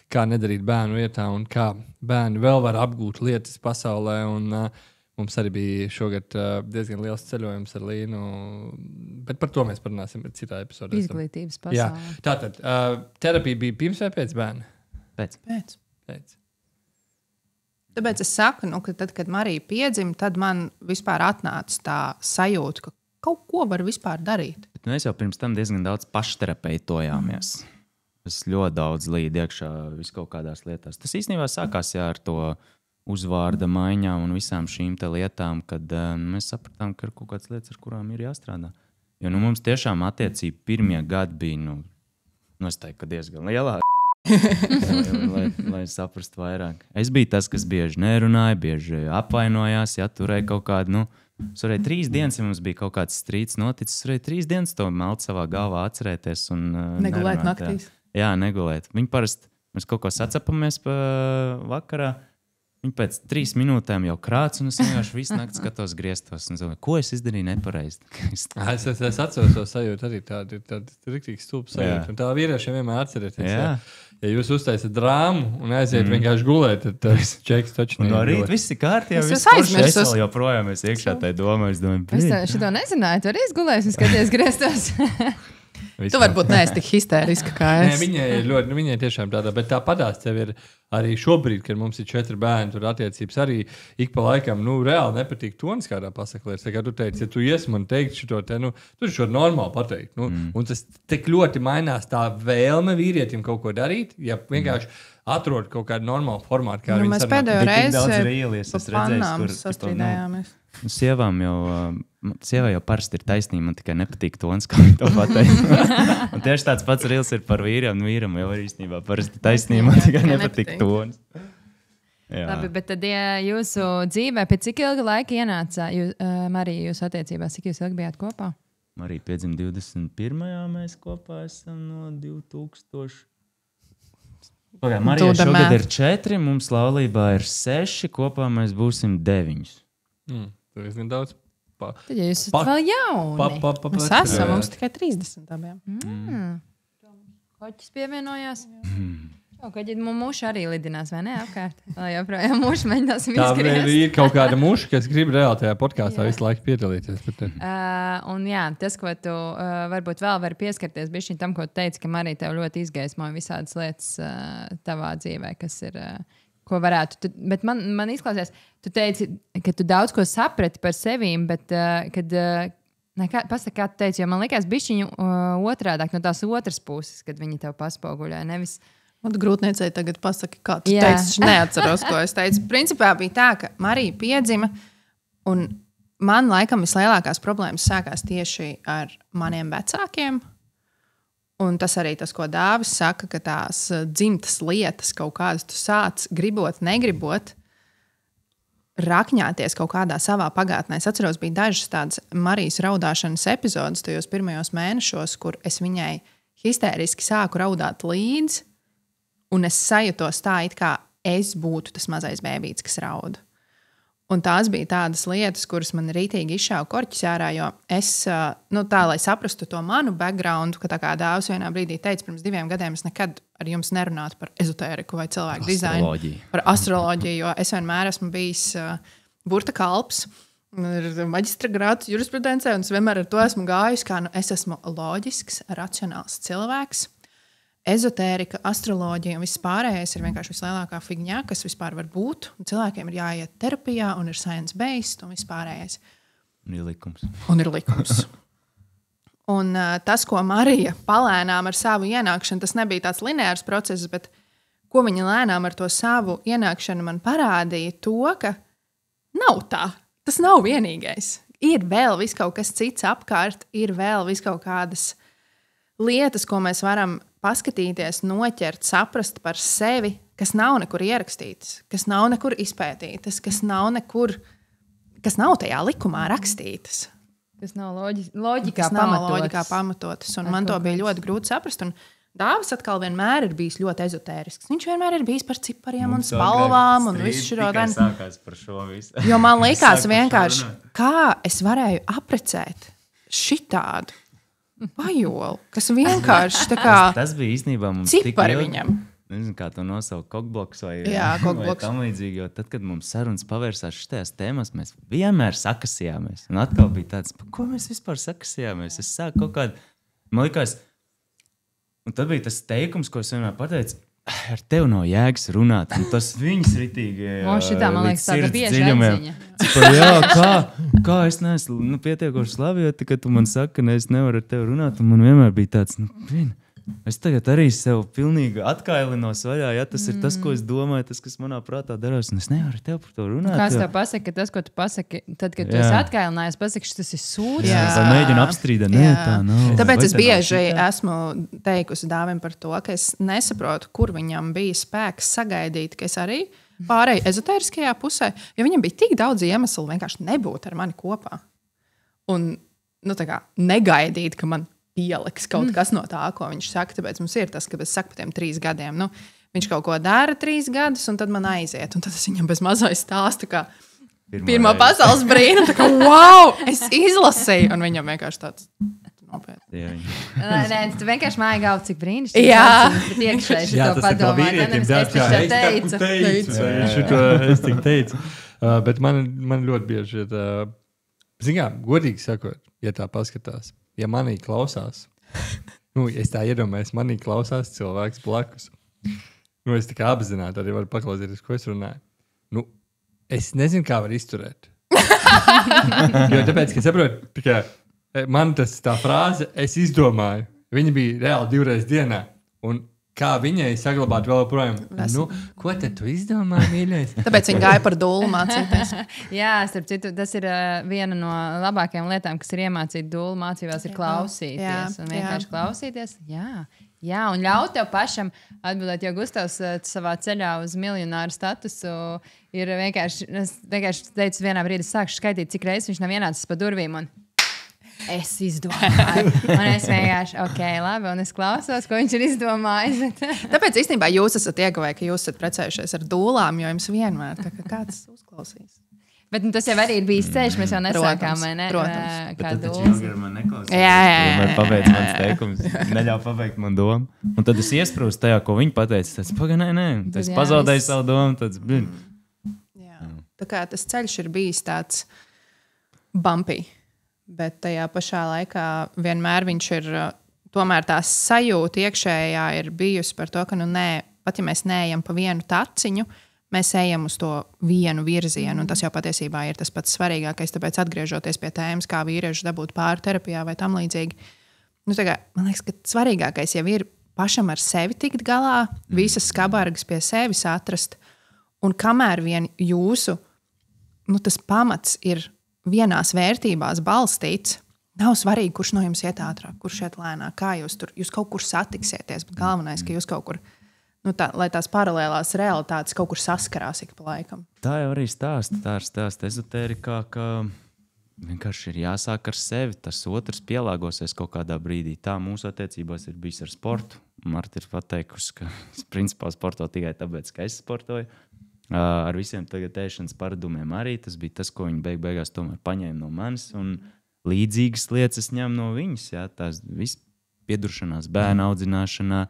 kā nedarīt bērnu vietā un kā bērni vēl var apgūt lietas pasaulē. Un, mums arī bija šogad diezgan liels ceļojums ar Līnu, bet par to mēs parunāsim citā epizodē. Izglītības pasaulē. Jā. Tātad, terapija bija pirms vai pēc bērna? Pēc. Tāpēc es saku, ka tad, kad Marija piedzima, tad man vispār atnāca tā sajūta, ka kaut ko var vispār darīt. Bet mēs jau pirms tam diezgan daudz pašterapeitojāmies. Es ļoti daudz līdzi iekšā vis kaut kādās lietās. Tas īstenībā sākās ar to uzvārda maiņām un visām šīm lietām, kad mēs sapratām, ka ir kaut kādas lietas, ar kurām ir jāstrādā. Jo mums tiešām attiecība pirmie gadi bija nostāja diezgan lielā. lai saprastu vairāk. Es biju tas, kas bieži nerunāja, bieži apvainojās, turēja kaut kādu. Es varēju 3 dienas, ja mums bija kaut kāds strīds noticis, varēju 3 dienas to melt savā galvā atcerēties. Un, negulēt naktīs. Jā, negulēt. Viņi parasti, mēs kaut ko sacapamies vakarā. Viņi pēc 3 minūtēm jau krāc, un es vienkārši visu nakti skatos griestos. Un domāju, ko es izdarīju nepareizi? Es atceros to sajūtu arī tādu riktīgi stulbu sajūtu. Un tā vīriešiem vienmēr atcerieties. Ja jūs uztaisat drāmu un aiziet vienkārši gulēt, tad tas čeks taču no rīta viss ir kārtībā. Es aizmirsu. Es joprojām esmu iekšā tajā domā. Es šito nezināju, tu arī izgulēsi un skaties griestos. Tu varbūt neesi tik histēriska kā es. Viņai tiešām tādā, bet tāpatās tev ir arī šobrīd, kad mums ir 4 bērni, tur attiecības arī ik pa laikam, reāli nepatīk tonis kādā pasaklēs. Tā kā tu teici, ja tu iesi man teikt šito te, tu šo normāli pateikt. Un tas tik ļoti mainās tā vēlme vīrietim kaut ko darīt, ja vienkārši atrod kaut kādu normālu formātu, kā viņi mēs pēdējo reizi pa pannām sastrīdējāmies. Sievai jau parasti ir taisnība, man tikai nepatīk tons, kā viņi to pateikt. Un tieši tāds pats rīls ir par vīriem. Vīram jau ir īstenībā parasti taisnība, man tikai nepatīk tons. Labi, bet tad jūsu dzīvē pēc cik ilga laika ienāca Marija jūsu attiecībās? Cik jūs ilgi bijāt kopā? Marija piedzima 21. Mēs kopā esam no 2000. Marija šogad ir 4, mums laulībā ir 6, kopā mēs būsim 9. Tur ir daudz. Tad ja jūs esat vēl jauni. Mēs esam, mums tikai 30 abiem. Koķis pievienojās. Koķi muša arī lidinās, vai ne? Apkārt. Joprojām muša mēģināsim izgriezt. Tā ir kaut kāda muša, kas grib reāli tajā podkāstā visu laiku piedalīties. Un jā, tas, ko tu varbūt vēl vari pieskarties bišķiņ tam, ko tu teici, ka Marija tev ļoti izgaismoja visādas lietas tavā dzīvē, kas ir ko varētu. Bet man izklausās, tu teici, ka tu daudz ko saprati par sevīm, bet pasaka, kā tu teici, jo man likās bišķiņu otrādāk no tās otras puses, kad viņi tev paspoguļoja. Nevis... Man grūtniecei tagad pasaki, kā tu teici, es neatceros, ko es teicu. Principā bija tā, ka Marija piedzima, un man laikam vislielākās problēmas sākās tieši ar maniem vecākiem. Un tas arī tas, ko Dāvis saka, ka tās dzimtas lietas kaut kādas tu sāc gribot, negribot, rakņāties kaut kādā savā pagātnē. Es atceros, bija dažas tādas Marijas raudāšanas epizodes tajos pirmajos mēnešos, kur es viņai histēriski sāku raudāt līdzi, un es sajūtos tā, it kā es būtu tas mazais bēbīts, kas raud. Un tās bija tādas lietas, kuras man rītīgi izšāva korķis ārā, jo es, tā, lai saprastu to manu backgroundu, ka tā kā Dāvis vienā brīdī teica, pirms 2 gadiem es nekad ar jums nerunātu par ezotēriku vai cilvēku dizainu, par astroloģiju, jo es vienmēr esmu bijis burta kalps, ir maģistra grāds jurisprudencē, un es vienmēr ar to esmu gājis, kā es esmu loģisks, racionāls cilvēks. Ezotērika, astroloģija un viss pārējais ir vienkārši vislielākā figņā, kas vispār var būt. Un cilvēkiem ir jāiet terapijā un ir science-based un viss pārējais. Un ir likums. Un tas, ko Marija palēnām ar savu ienākšanu, tas nebija tāds lineārs process, bet ko viņa lēnām ar to savu ienākšanu man parādīja, to, ka nav tā. Tas nav vienīgais. Ir vēl vis kaut kas cits apkārt, ir vēl vis kaut kādas lietas, ko mēs varam paskatīties, noķert, saprast par sevi, kas nav nekur ierakstītas, kas nav nekur izpētītas, kas nav tajā likumā rakstītas. Kas nav loģikā pamatotas. Un man to bija ļoti grūti saprast. Un Dāvis atkal vienmēr ir bijis ļoti ezotērisks. Viņš vienmēr ir bijis par cipariem un spalvām un visu šo tādu. Sākās par šo visu. Jo man likās vienkārši, kā es varēju aprecēt šitādu pajolu, kas vienkārši tā kā tas bija īstenībā mums cipari viņam. Nezinu, kā to nosaukt, kokbloks vai tam līdzīgi, jo tad, kad mums sarunas pavērsās šitajās tēmās, mēs vienmēr sakasījāmies. Un atkal bija tāds, par ko mēs vispār sakasījāmies? Es sāku kaut kādu, man likās, un tad bija tas teikums, ko es vienmēr pateicu, ar tevi nav jēgas runāt, un tas viņas ritīgi šitā, man liekas, tāda bieža atziņa. Jā, kā es neesmu pietiekoši slavieti, ka tu man saki, ka es nevaru ar tevi runāt, un man vienmēr bija tāds, es tagad arī sev pilnīgi atkailinos vaļā, ja tas ir tas, ko es domāju, tas, kas manā prātā darās, un es nevaru ar tevi par to runāt. Kāds tev pasaka, ka tas, ko tu pasaki, tad, kad tu esi atkailinājies, pasaki, ka tas ir sūds? Vai mēģinu apstrīdēt? Nē, tā nav. Tāpēc es bieži esmu teikusi Dāvim par to, ka es nesaprotu, kur viņam bija spēks sagaidīt, ka es arī pārēju ezotēriskajā pusē, jo viņam bija tik daudz iemeslu vienkārši nebūt ar mani kopā. Un, tā kā negaidīt, ka man pieliks kaut kas no tā, ko viņš saka. Tāpēc mums ir tas, ka es saku par tiem 3 gadiem. Viņš kaut ko dara 3 gadus, un tad man aiziet. Un tad es viņam bez mazais stāstu, kā pirmā pasaules brīnuma. Tā kā, wow, es izlasīju. Un viņam vienkārši tāds nopietni. Nē, tu vienkārši māji galvu, cik brīnišķīgi. Jā. Bet iekšēji to padomā. Es tik teicu. Bet man ļoti bieži ir, godīgi sakot, ja tā paskatās, ja manī klausās, es tā iedomājos, manī klausās cilvēks blakus. Es tā kā apzināti arī varu paklausīties, ko es runāju. Es nezinu, kā var izturēt. Jo tāpēc, ka saprotu, ka man tā frāze, es izdomāju, viņa bija reāli 2 reizes dienā. Un kā viņai saglabāt vēl projām? Ko tad tu izdomāji, mīļais? Tāpēc viņa gāja par dūlu mācīties. Jā, starp citu, tas ir viena no labākajām lietām, kas ir iemācīt dūlu mācībās, ir klausīties. Un vienkārši klausīties. Jā, un ļaut tev pašam atbildēt, jo Gustavs savā ceļā uz miljonāru statusu ir vienkārši, es vienkārši teicu vienā brīdī, sākšu skaitīt, cik reizes viņš nav ienācis pa durvīm un es izdomāju. Un es vienkārši, labi, un es klausos, ko viņš ir izdomājis. Tāpēc īstenībā jūs esat ieguvēji, ka jūs esat precējušies ar dūlām, jo jums vienmēr tā kā kāds uzklausīs. Bet tas jau arī ir bijis ceļš, mēs jau nesākām, vai ne? Protams. Kā dūls. Man neklausās. Jā. Pabeidz mans teikums, neļauj pabeigt man domu. Un tad es iesprūstu tajā, ko viņi pateica. Tāds, nē. Es pazaudēju savu domu. Tāds, Tā kā tas ceļš ir bijis tāds bumpy. Bet tajā pašā laikā vienmēr viņš ir, tomēr tā sajūta iekšējā ir bijusi par to, ka, pat ja mēs neejam pa vienu taciņu, mēs ejam uz to vienu virzienu, un tas jau patiesībā ir tas pats svarīgākais. Tāpēc, atgriežoties pie tēmas, kā vīrieši dabūt pāri terapijā vai tam līdzīgi, man liekas, ka svarīgākais jau ir pašam ar sevi tikt galā, visas skabargas pie sevis atrast, un kamēr vien jūsu tas pamats ir vienās vērtībās balstīts, nav svarīgi, kurš no jums iet ātrāk, kurš iet lēnāk, kā jūs kaut kur satiksieties, bet galvenais, ka jūs kaut kur lai tās paralēlās realitātes kaut kur saskarās ik pa laikam. Tā jau arī stāsta ezotērikā, ka vienkārši ir jāsāk ar sevi. Tas otrs pielāgosies kaut kādā brīdī. Tā mūsu attiecībās ir bijis ar sportu. Marta ir pateikusi, ka es principā sportoju tikai tāpēc, ka es sportoju. Ar visiem tagad ēšanas paradumiem arī. Tas bija tas, ko viņi beigās tomēr paņēma no manis. Un līdzīgas lietas es ņemu no viņas. Jā, tās viss pieduršanās, bērnu audzināšanā,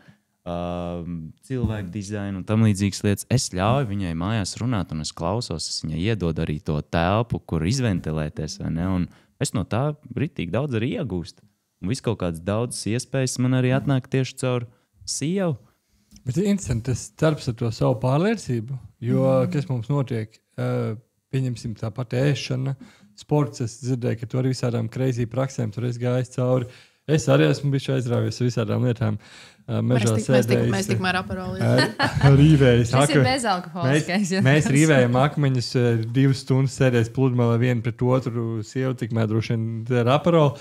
cilvēku dizainu un tam līdzīgas lietas. Es ļauju viņai mājās runāt, un es klausos, es viņai iedodu arī to telpu, kur izventilēties, vai ne? Un es no tā ritīgi daudz arī iegūstu. Un viss kaut kādas daudzas iespējas man arī atnāk tieši caur sievu. Bet ir interesanti tas darbs ar to savu pārliecību, jo kas mums notiek, pieņemsim tā pati ēšana, sports, es dzirdēju, ka tu arī visādām crazy praksēm tur esi gājis cauri. Es arī esmu bijis aizrāvies ar visādām lietām. Mēs tikmēr aparoli. Rīvējis. Tas ir bezalkoholiskais. Mēs rīvējam akmeņus 2 stundas sēdēs pludmalē vienu pret otru sievu, tikmēr droši vien ar aparoli,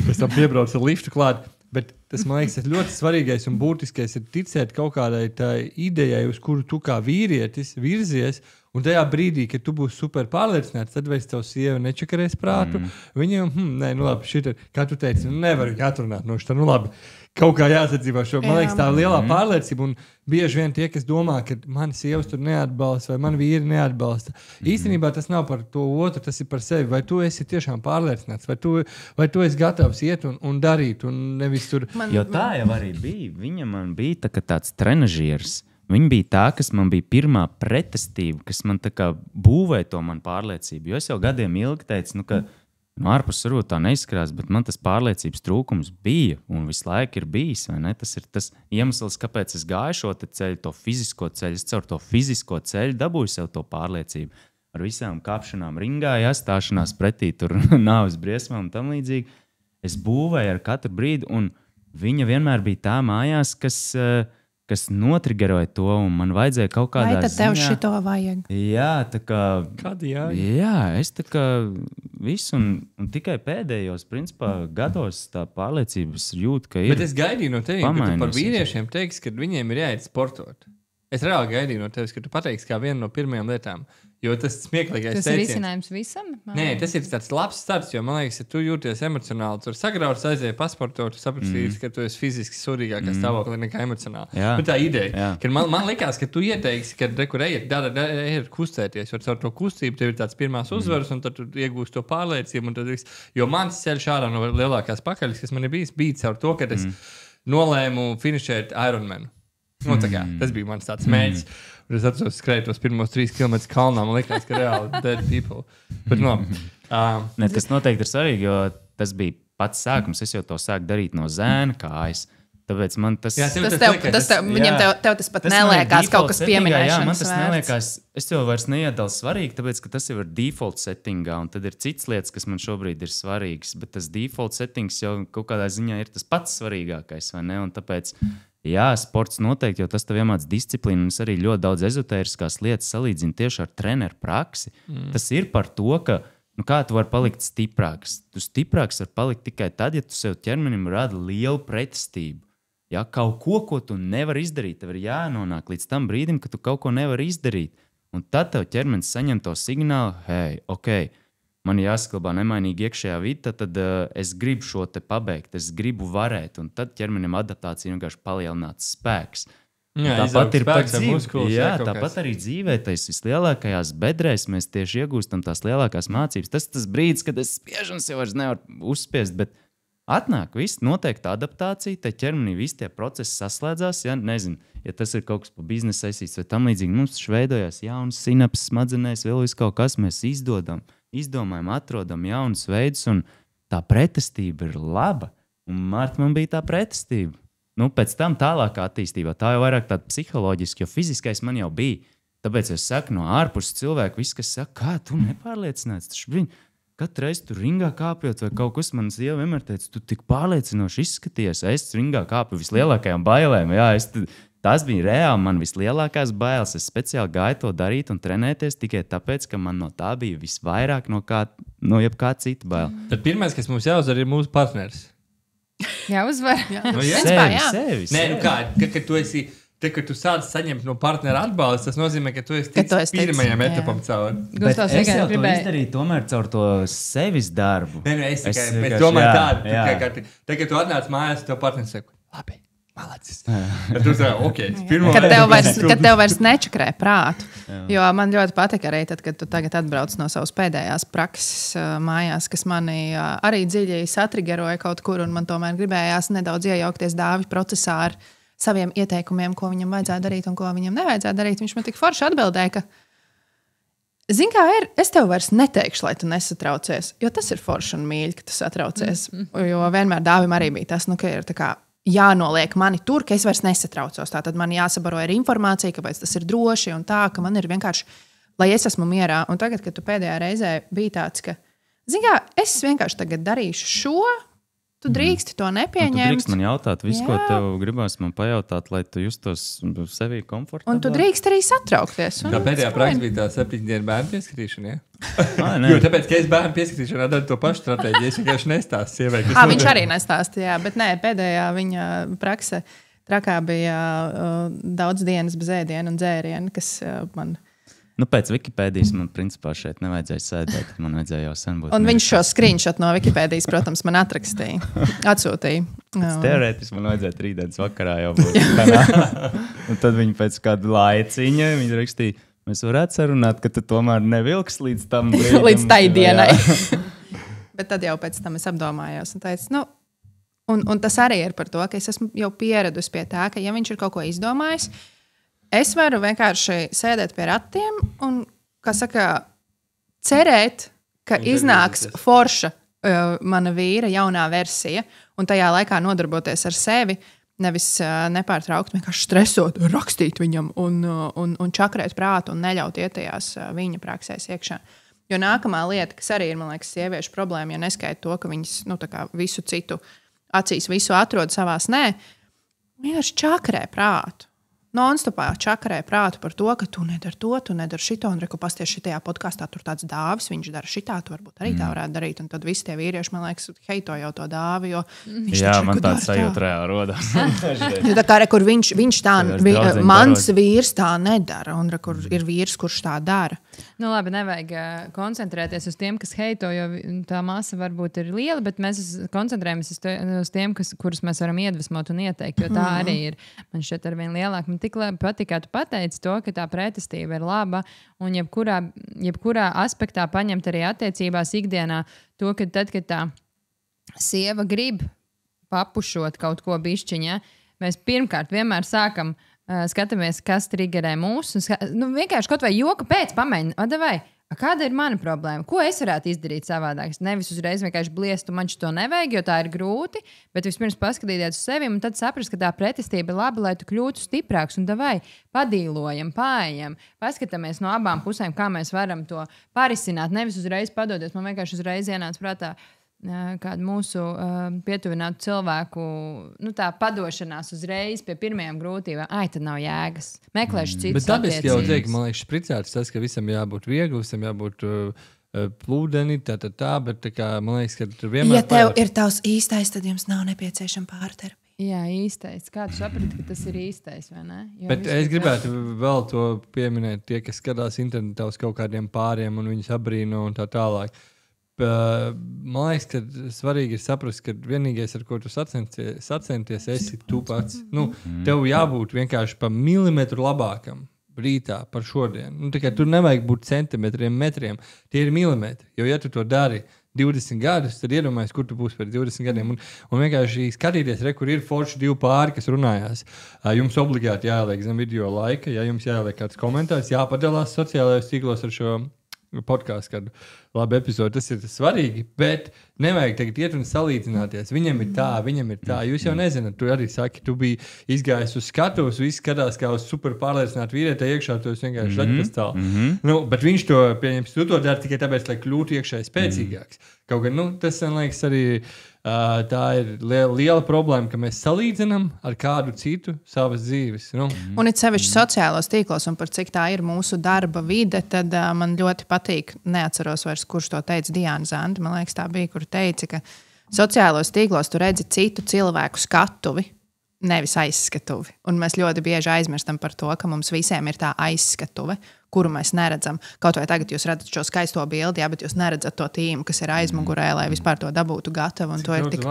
pēc tam piebrauc ar liftu klāt. Bet tas, man liekas, ir ļoti svarīgais un būtiskais ir ticēt kaut kādai tā idejai, uz kuru tu kā vīrietis virzies. Un tajā brīdī, kad tu būsi super pārliecināts, tad vairs tavu sievu nečakarēs prātu. Viņam, labi, šitā, kā tu teici, nevaru atrunāt no šitā, labi. Kaut kā jāsadzīvā šo. Man liekas, tā lielā pārliecība. Un bieži vien tie, kas domā, ka mani sievas tur neatbalsta vai mani vīri neatbalsta. Īstenībā tas nav par to otru, tas ir par sevi. Vai tu esi tiešām pārliecināts, vai tu esi gatavs iet un darīt, un nevis tur. Jo tā jau arī bija. Viņa man bija tāds trenažieris. Viņa bija tā, kas man bija pirmā pretestība, kas man tā kā būvēja to manu pārliecību. Jo es jau gadiem ilgi teicu, ka ārpus varbūt tā neizskatās, bet man tas pārliecības trūkums bija un visu laiku ir bijis. Tas ir tas iemesls, kāpēc es gāju šo ceļu, to fizisko ceļu. Es caur to fizisko ceļu dabūju sev to pārliecību. Ar visām kāpšanām ringā, stāšanās pretī tur nāves briesmām un tam līdzīgi. Es būvēju ar katru brīdi, un viņa vienmēr bija tā mājās, kas notrigeroja to, un man vajadzēja kaut kādā ziņā. Vai tad tev šito vajag? Jā, tā kā. Kādi jā? Jā, es tā kā visu, un tikai pēdējos, principā, gados tā pārliecības jūtu, ka ir. Bet es gaidīju no tevis, ka tu par vīriešiem teiksi, ka viņiem ir jāiet sportot. Es reāli gaidīju no tevis, ka tu pateiksi kā vienu no pirmajām lietām. Jo tas smieklīgais teiciens. Tas ir risinājums visam? Nē, tas ir tāds labs starts, jo man liekas, ja tu jūties emocionāli, tur sagrauts, aizēji pasportot, tu sapratīsi, ka tu esi fiziski surīgākā stāvoklī nekā emocionāli. Jā. Bet tā ideja, ka man likās, ka tu ieteiksi, ka rekur ejiet kustēties, jo caur to kustību tev ir tāds pirmās uzvaras, un tad tu iegūsi to pārliecību. Un tad, jo mans ceļš ārā no lielākās pakaļas, kas man ir bijis, bija caur to, ka es nolēmu finišēt Ironmanu. Tas bija mans tāds mērķis. Es atceros, skrēju tos pirmos 3 km kalnā. Man liekas, ka reāli dead people. Bet, tas noteikti ir svarīgi, jo tas bija pats sākums. Es jau to sāku darīt no zēna kājas. Tāpēc man tas... Viņam tas pat neliekas kaut kas pieminēšanas. Jā, man tas neliekas. Es jau vairs neiedalu svarīgi, tāpēc, ka tas jau ir default settingā, un tad ir cits lietas, kas man šobrīd ir svarīgas. Bet tas default settings jau kaut kādā ziņā ir tas pats svarīgākais, vai ne? Un tāpēc... Jā, sports noteikti, jo tas tev iemāca disciplīnu. Es arī ļoti daudz ezotēriskās lietas salīdzinu tieši ar treneru praksi. Tas ir par to, ka kā tu vari palikt stiprāks. Tu stiprāks vari palikt tikai tad, ja tu sev ķermenim rada lielu pretestību. Ja, kaut ko tu nevari izdarīt, tev ir jānonāk līdz tam brīdim, ka tu kaut ko nevari izdarīt. Un tad tev ķermenis saņem to signālu, hei, ok, man ir jāsaglabā nemainīgi iekšējā vide, tad es gribu šo te pabeigt, es gribu varēt, un tad ķermenim adaptācija vienkārši palielināts spēks. Jā, tāpat ir par dzīvi. Jā, tāpat arī dzīvē, tais vislielākajās bedrēs mēs tieši iegūstam tās lielākās mācības. Tas ir tas brīdis, kad es spiežu un sev vairs nevaru uzspiest, bet atnāk viss noteikta adaptācija, te ķermenī visi tie procesi saslēdzās, ja, nezinu, ja tas ir kaut kas pa biznesa saistīts vai tam līdzīgi, mums veidojās jaunas sinapses smadzenēs, vēl viss kaut kas mēs izdomājam, atrodam jaunus veidus, un tā pretestība ir laba. Un Marta man bija tā pretestība. Pēc tam tālākā attīstībā, tā jau vairāk tāda psiholoģiska, jo fiziskais man jau bija. Tāpēc es saku, no ārpuses cilvēku, viss, kas saka, kā tu nepārliecināts. Katru reizi tur ringā kāpjot, vai kaut kas man sieva vienmēr teica, tu tik pārliecinoši izskaties. Es ringā kāpu vislielākajām bailēm. Jā, tas bija reāli man vislielākās bailes. Es speciāli gāju to darīt un trenēties tikai tāpēc, ka man no tā bija visvairāk no jebkā cita baila. Tad pirmais, kas mums jāuzdara, ir mūsu partneris. Jāuzvar. Sevi. Nē, kā, kad tu esi... Te, kad tu sāc saņemt no partnera atbalstu, tas nozīmē, ka tu esi pirmajam etapam cauri. Es jau to izdarīju tomēr caur to sevis darbu. Nē, es domāju tādu, ka tu atnāc mājās, tev partneris saka, labi, malacis. Tu saka, ok, pirmo. Kad tev vairs nečakrē prātu. Jo man ļoti patika arī tad, kad tu tagad atbrauc no savas pēdējās prakses mājās, kas mani arī dziļi satrigeroja kaut kur, un man tomēr gribējās nedaudz iejaukties Dāvi procesā ar saviem ieteikumiem, ko viņam vajadzētu darīt un ko viņam nevajadzētu darīt. Viņš man tik forši atbildēja, ka, zini, kā ir, es tev vairs neteikšu, lai tu nesatraucies, jo tas ir forši un mīļi, ka tu satraucies. Jo vienmēr Dāvim arī bija tas, ka ir tā kā jānoliek mani tur, ka es vairs nesatraucos. Tātad man jāsabaro ar informāciju, kāpēc tas ir droši un tā, ka man ir vienkārši, lai es esmu mierā. Un tagad, kad tu pēdējā reizē bija tāds, ka, zini, kā, es vienkārši tagad darīšu šo, tu drīksti to nepieņemt. Tu drīkst man jautāt visu, ko tev gribās man pajautāt, lai tu justos sevī komfortabli. Un tu drīkst arī satraukties. Tā pēdējā praksa bija tā 7 dienu bērnu pieskatīšana, ja? Jo tāpēc, ka es bērnu pieskatīšanā daru to pašu stratēģiju, es vienkārši nestāstu sievai. Viņš arī nestāsta, jā, bet nē, pēdējā viņa prakse trakā bija daudz dienas bez ēdiena un dzēriena, kas man... Pēc Wikipēdijas man principā šeit nevajadzēja sēdēt. Man vajadzēja jau sen būt. Un viņš šo screenshot no Wikipēdijas, protams, man atsūtīja. Teorētiski man vajadzēja rītdienas vakarā jau būt. Un tad viņi pēc kāda laiciņa, viņi rakstīja, mēs varētu sarunāt, ka tu tomēr nevilks līdz tam brīdim. Līdz tai dienai. Bet tad jau pēc tam es apdomājos un teicu, un tas arī ir par to, ka es esmu jau pieradusi pie tā, ka ja viņš ir kaut ko izdomājis, es varu vienkārši sēdēt pie ratiem un, kā saka, cerēt, ka iznāks forša mana vīra jaunā versija un tajā laikā nodarboties ar sevi, nevis nepārtraukt, vienkārši stresot, rakstīt viņam un čakrēt prātu un neļaut ietajās viņa praksēs iekšā. Jo nākamā lieta, kas arī ir, man liekas, sieviešu problēma, ja neskaita to, ka viņas tā kā visu citu acīs visu atrod savās, vienkārši čakrē prātu. Non-stopā čakarē prātu par to, ka tu nedari to, tu nedari šito, un reku pasties šitajā podkāstā, tur tāds Dāvis, viņš dara šitā, tu varbūt arī tā varētu darīt, un tad visi tie vīrieši, man liekas, heito jau to Dāvi, jo viņš jā, man tāds sajūta reāli rodās. Tā kā, kur viņš tā, mans vīrs tā nedara, un kur ir vīrs, kurš tā dara. Labi, nevajag koncentrēties uz tiem, kas heito, jo tā masa varbūt ir liela, bet mēs koncentrējamies uz tiem, kurus mēs varam iedvesmot un ieteikt, jo tā arī ir. Man šķiet arvien lielāk. Man tik patīk, kā tu pateici to, ka tā pretestība ir laba un jebkurā aspektā paņemt arī attiecībās ikdienā to, ka tad, kad tā sieva grib papušot kaut ko bišķiņa, mēs pirmkārt vienmēr sākam skatāmies, kas triggerē mūs. Vienkārši kaut vai joka pēc pamēģina. Kāda ir mana problēma? Ko es varētu izdarīt savādāk? Nevis uzreiz vienkārši bliestu, man to nevajag, jo tā ir grūti, bet vispirms paskatīties uz sevi un tad saprast, ka tā pretestība ir laba, lai tu kļūtu stiprāks un padīlojam, pājam, paskatāmies no abām pusēm, kā mēs varam to parisināt, nevis uzreiz padoties. Man vienkārši uzreiz ienāca prātā kādu mūsu pietuvinātu cilvēku tā padošanās uzreiz pie pirmajām grūtībām. Tad nav jēgas. Meklēšu citus. Bet dabiski jau teikt, man liekas, špricēts tas, ka visam jābūt viegli, visam jābūt plūdeni, bet tā kā, man liekas, ka tur vienmēr... Ja tev ir tavs īstais, tad jums nav nepieciešama pārterapija. Jā, īstais. Kā tu saprati, ka tas ir īstais, vai ne? Bet es gribētu vēl to pieminēt tie, kas skatās internetā uz kaut kādiem pāriem un viņus abrīno un tā tālāk. Man liekas, ka svarīgi ir saprast, ka vienīgais, ar ko tu sacenties, esi tu pats. Tev jābūt vienkārši pa milimetru labākam rītā par šodienu. Tur nevajag būt centimetriem, metriem. Tie ir milimetri. Jo, ja tu to dari 20 gadus, tad iedomājies, kur tu būsi pēc 20 gadiem. Un vienkārši skatīties, kur ir forši 2 pāri, kas runājās. Jums obligāti jāieliek zem video laika, ja jums jāieliek kāds komentārs, jāpadalās sociālajos tīklos ar šo podkāsts, kādu labu epizodu. Tas ir svarīgi, bet nevajag tagad iet un salīdzināties. Viņam ir tā, viņam ir tā. Jūs jau nezināt, tu arī saki, tu biji izgājis uz skatuves, viss skatās kā uz super pārliecinātu vīrieti, iekšā tu vienkārši redz tālu. Nu, bet viņš to pieņems, tu to dari tikai tāpēc, lai kļūtu iekšēji spēcīgāks. Kaut gan, tas, man liekas, arī tā ir liela problēma, ka mēs salīdzinām ar kādu citu savas dzīves. Un it sevišķi sociālos tīklos, un par cik tā ir mūsu darba vide, tad man ļoti patīk, neatceros vairs, kurš to teica, Diana Zanda, man liekas, tā bija, kur teica, ka sociālos tīklos tu redzi citu cilvēku skatuvi, nevis aizskatuvi. Un mēs ļoti bieži aizmirstam par to, ka mums visiem ir tā aizskatuve, kuru mēs neredzam. Kaut vai tagad jūs redzat šo skaisto bildi, jā, bet jūs neredzat to tīmu, kas ir aizmugurē, lai vispār to dabūtu gatavu. Un to ir tik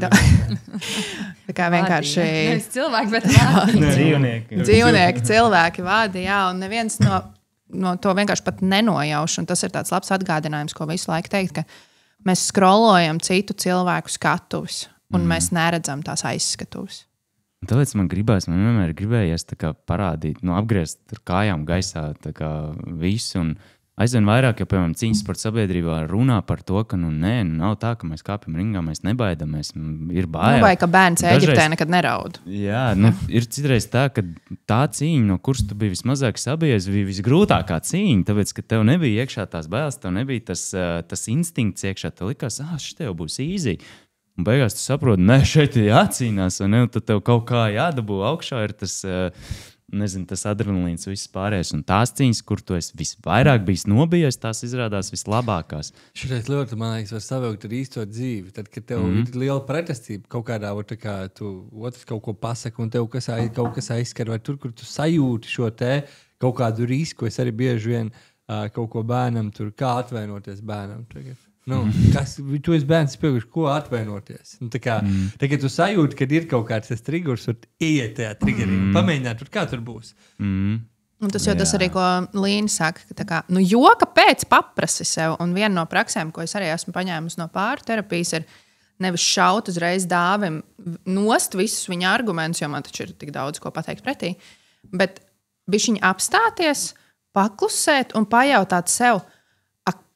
tā kā vienkārši nevis cilvēki, bet vādi. Dzīvnieki, cilvēki, vādi, jā, un neviens no to vienkārši pat nenojauš. Un tas ir tāds labs atgādinājums, ko visu laiku teikt, ka mēs scrollojam citu cilvēku skatuves, un mēs neredzam tās aizskatuves. Tāpēc man vienmēr gribējies parādīt, apgriezt ar kājām gaisā visu. Un aizvien vairāk, jo, piemēram, cīņas sporta sabiedrībā runā par to, ka nav tā, ka mēs kāpjam ringā, mēs nebaidamies, ir bail. Vai ka bērns Ēģiptē nekad neraud. Jā, ir citreiz tā, ka tā cīņa, no kuras tu biji vismazāk sabies, bija visgrūtākā cīņa, tāpēc, ka tev nebija iekšā tās bailes, tev nebija tas instinkts iekšā, tev likās, šis tev būs easy. Un beigās tu saproti, šeit ir jācīnās, un tad tev kaut kā jādabū augšā, ir tas adrenalīns, viss pārējais. Un tās cīņas, kur tu esi visvairāk bijis nobijies, tās izrādās vislabākās. Šitais ļoti, man liekas, var savilkt ar īsto dzīvi. Tad, kad tev ir liela pretestība, kaut kādā, tu otrs kaut ko pasaka, un tev kaut kas aizskar, vai tur, kur tu sajūti šo kaut kādu risku, es arī bieži vien kaut ko bērnam, kā atvainoties bērnam tagad. Tu esi bērns, ko atvainoties. Tagad tu sajūti, ka ir kaut kāds tas triggers, un ieiet tajā triggerī. Pamēģināt, kā tur būs. Un tas tas arī, ko Līna saka, ka joka pēc paprasi sev. Un viena no praksēm, ko es arī esmu paņēmusi no pāru terapijas, ir nevis šaut uzreiz dāvim nost visus viņa argumentus, jo man taču ir tik daudz, ko pateikt pretī, bet bišķiņ apstāties, paklusēt un pajautāt sev,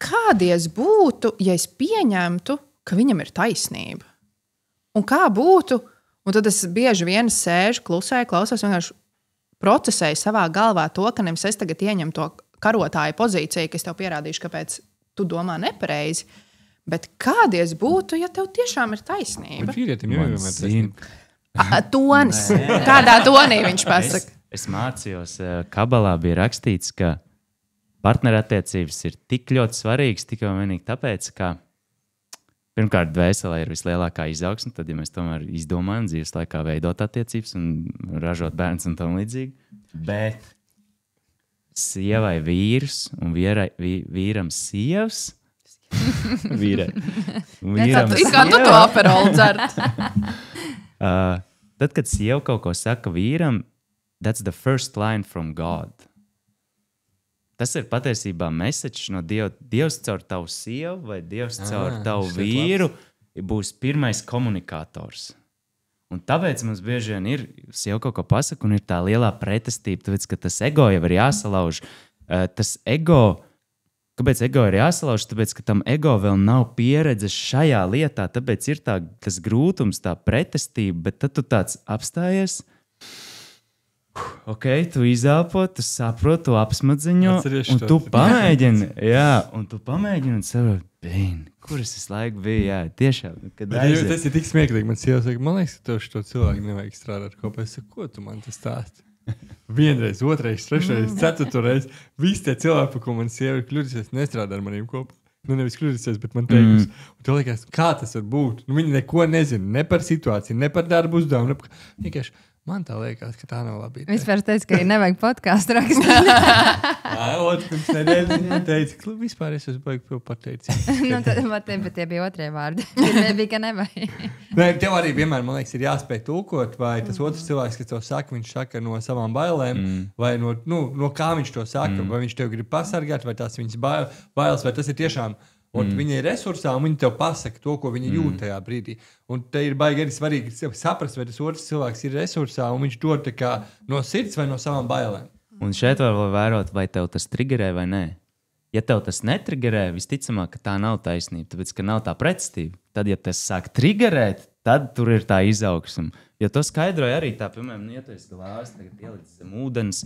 kādies būtu, ja es pieņemtu, ka viņam ir taisnība? Un kā būtu? Un tad es bieži vien sēžu, klusēju, klausos, vienkārši procesēju savā galvā to, ka nevis es tagad ieņemu to karotāju pozīciju, ka es tev pierādīšu, kāpēc tu domā nepareizi, bet kādies būtu, ja tev tiešām ir taisnība? Bet vīrietim jau ir taisnība. Tonis. Kādā tonī viņš pasaka? Es mācījos, Kabalā bija rakstīts, ka partnerattiecības ir tik ļoti svarīgas tikai un vienīgi tāpēc, ka pirmkārt dvēselē ir vislielākā izaugsme, tad, ja mēs tomēr izdomājam dzīves laikā veidot attiecības un ražot bērns un tam līdzīgi, bet sievai vīrs un vīram sievs, vīram kā tu to aperolu dzert? Tad, kad sieva kaut ko saka vīram, that's the first line from God. Tas ir patiesībā message no Dievs caur tavu sievu vai Dievs caur tavu vīru būs pirmais komunikators. Un tāpēc mums bieži vien ir sieva kaut ko pasaka un ir tā lielā pretestība, tāpēc, ka tas ego jau ir jāsalauž. Kāpēc ego ir jāsalauž? Tāpēc, ka tam ego vēl nav pieredzes šajā lietā, tāpēc ir tas grūtums, tā pretestība, bet tad tu tāds apstājies. Ok, tu izelpo, tu saproti, tu apsmadziņo, un tu pamēģini, un saproti, kur es visu laiku biju, tiešām, kad aiziet. Tas ir tik smieklīgi, man sieva saka, man liekas, ka tev šo cilvēku nevajag strādāt kopā. Es saku, ko tu man tas stāsti? Vienreiz, otrais, trešreiz, ceturtreiz, visi tie cilvēki, ko man sieva ir kļūdīsies, nestrādā ar maniem kopā. Nevis kļūdīsies, bet man teiks, un tu liekas, kā tas var būt? Viņi neko nezina, ne par situāciju, ne par darbu uzdevumu, vienkārši. Man tā liekas, ka tā nav labi. Vispār teicu, ka nevajag podkāstu rakstīt. Pirms nedēļas viņa teica, ka vispār es esmu baigi pateicis. Bet tie bija otrie vārdi. Tie bija, ka nevajag. Tev arī vienmēr, man liekas, ir jāspēj tulkot, vai tas otrs cilvēks, kas to saka, viņš saka no savām bailēm, vai no kā viņš to saka, vai viņš tev grib pasargāt, vai tās viņas bailes, vai tas ir tiešām... Viņa ir resursā, un viņa tev pasaka to, ko viņa jūt tajā brīdī. Un te ir baigi arī svarīgi saprast, vai tas otrs cilvēks ir resursā, un viņš dod no sirds vai no savām bailēm. Un šeit var vērot, vai tev tas triggerē vai nē. Ja tev tas netrigerē, visticamāk, ka tā nav taisnība, tāpēc, ka nav tā pretstība. Tad, ja tas sāk triggerēt, tad tur ir tā izaugsme. Jo to skaidroja arī tā, piemēram, ietais glāzi, tagad ielicis zem ūdens,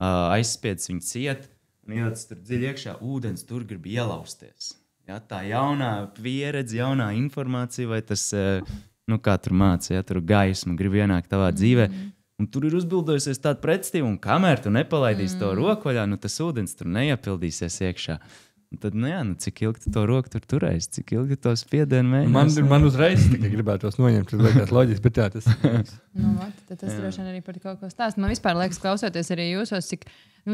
aizspiedis viņu ciet, un ielicis tur dziļi iekšā ūdens, tur grib ielausties. Ja, tā jaunā pieredze, jaunā informācija, vai tas, kā tur māca, ja tur gaisma grib ienākt tavā dzīvē, un tur ir uzbildojusies tāda pretstība, un kamēr tu nepalaidīsi to roku vaļā, tas ūdens tur neiepildīsies iekšā. Un tad, cik ilgi tu to roku tur turēsi, cik ilgi to spiedienu mēģināsi. Man uzreiz tikai gribētos noņemt, tas liekas loģiski, bet jā, tas tas droši vien arī par kaut ko stāst. Man vispār liekas, klausoties arī jūsos, cik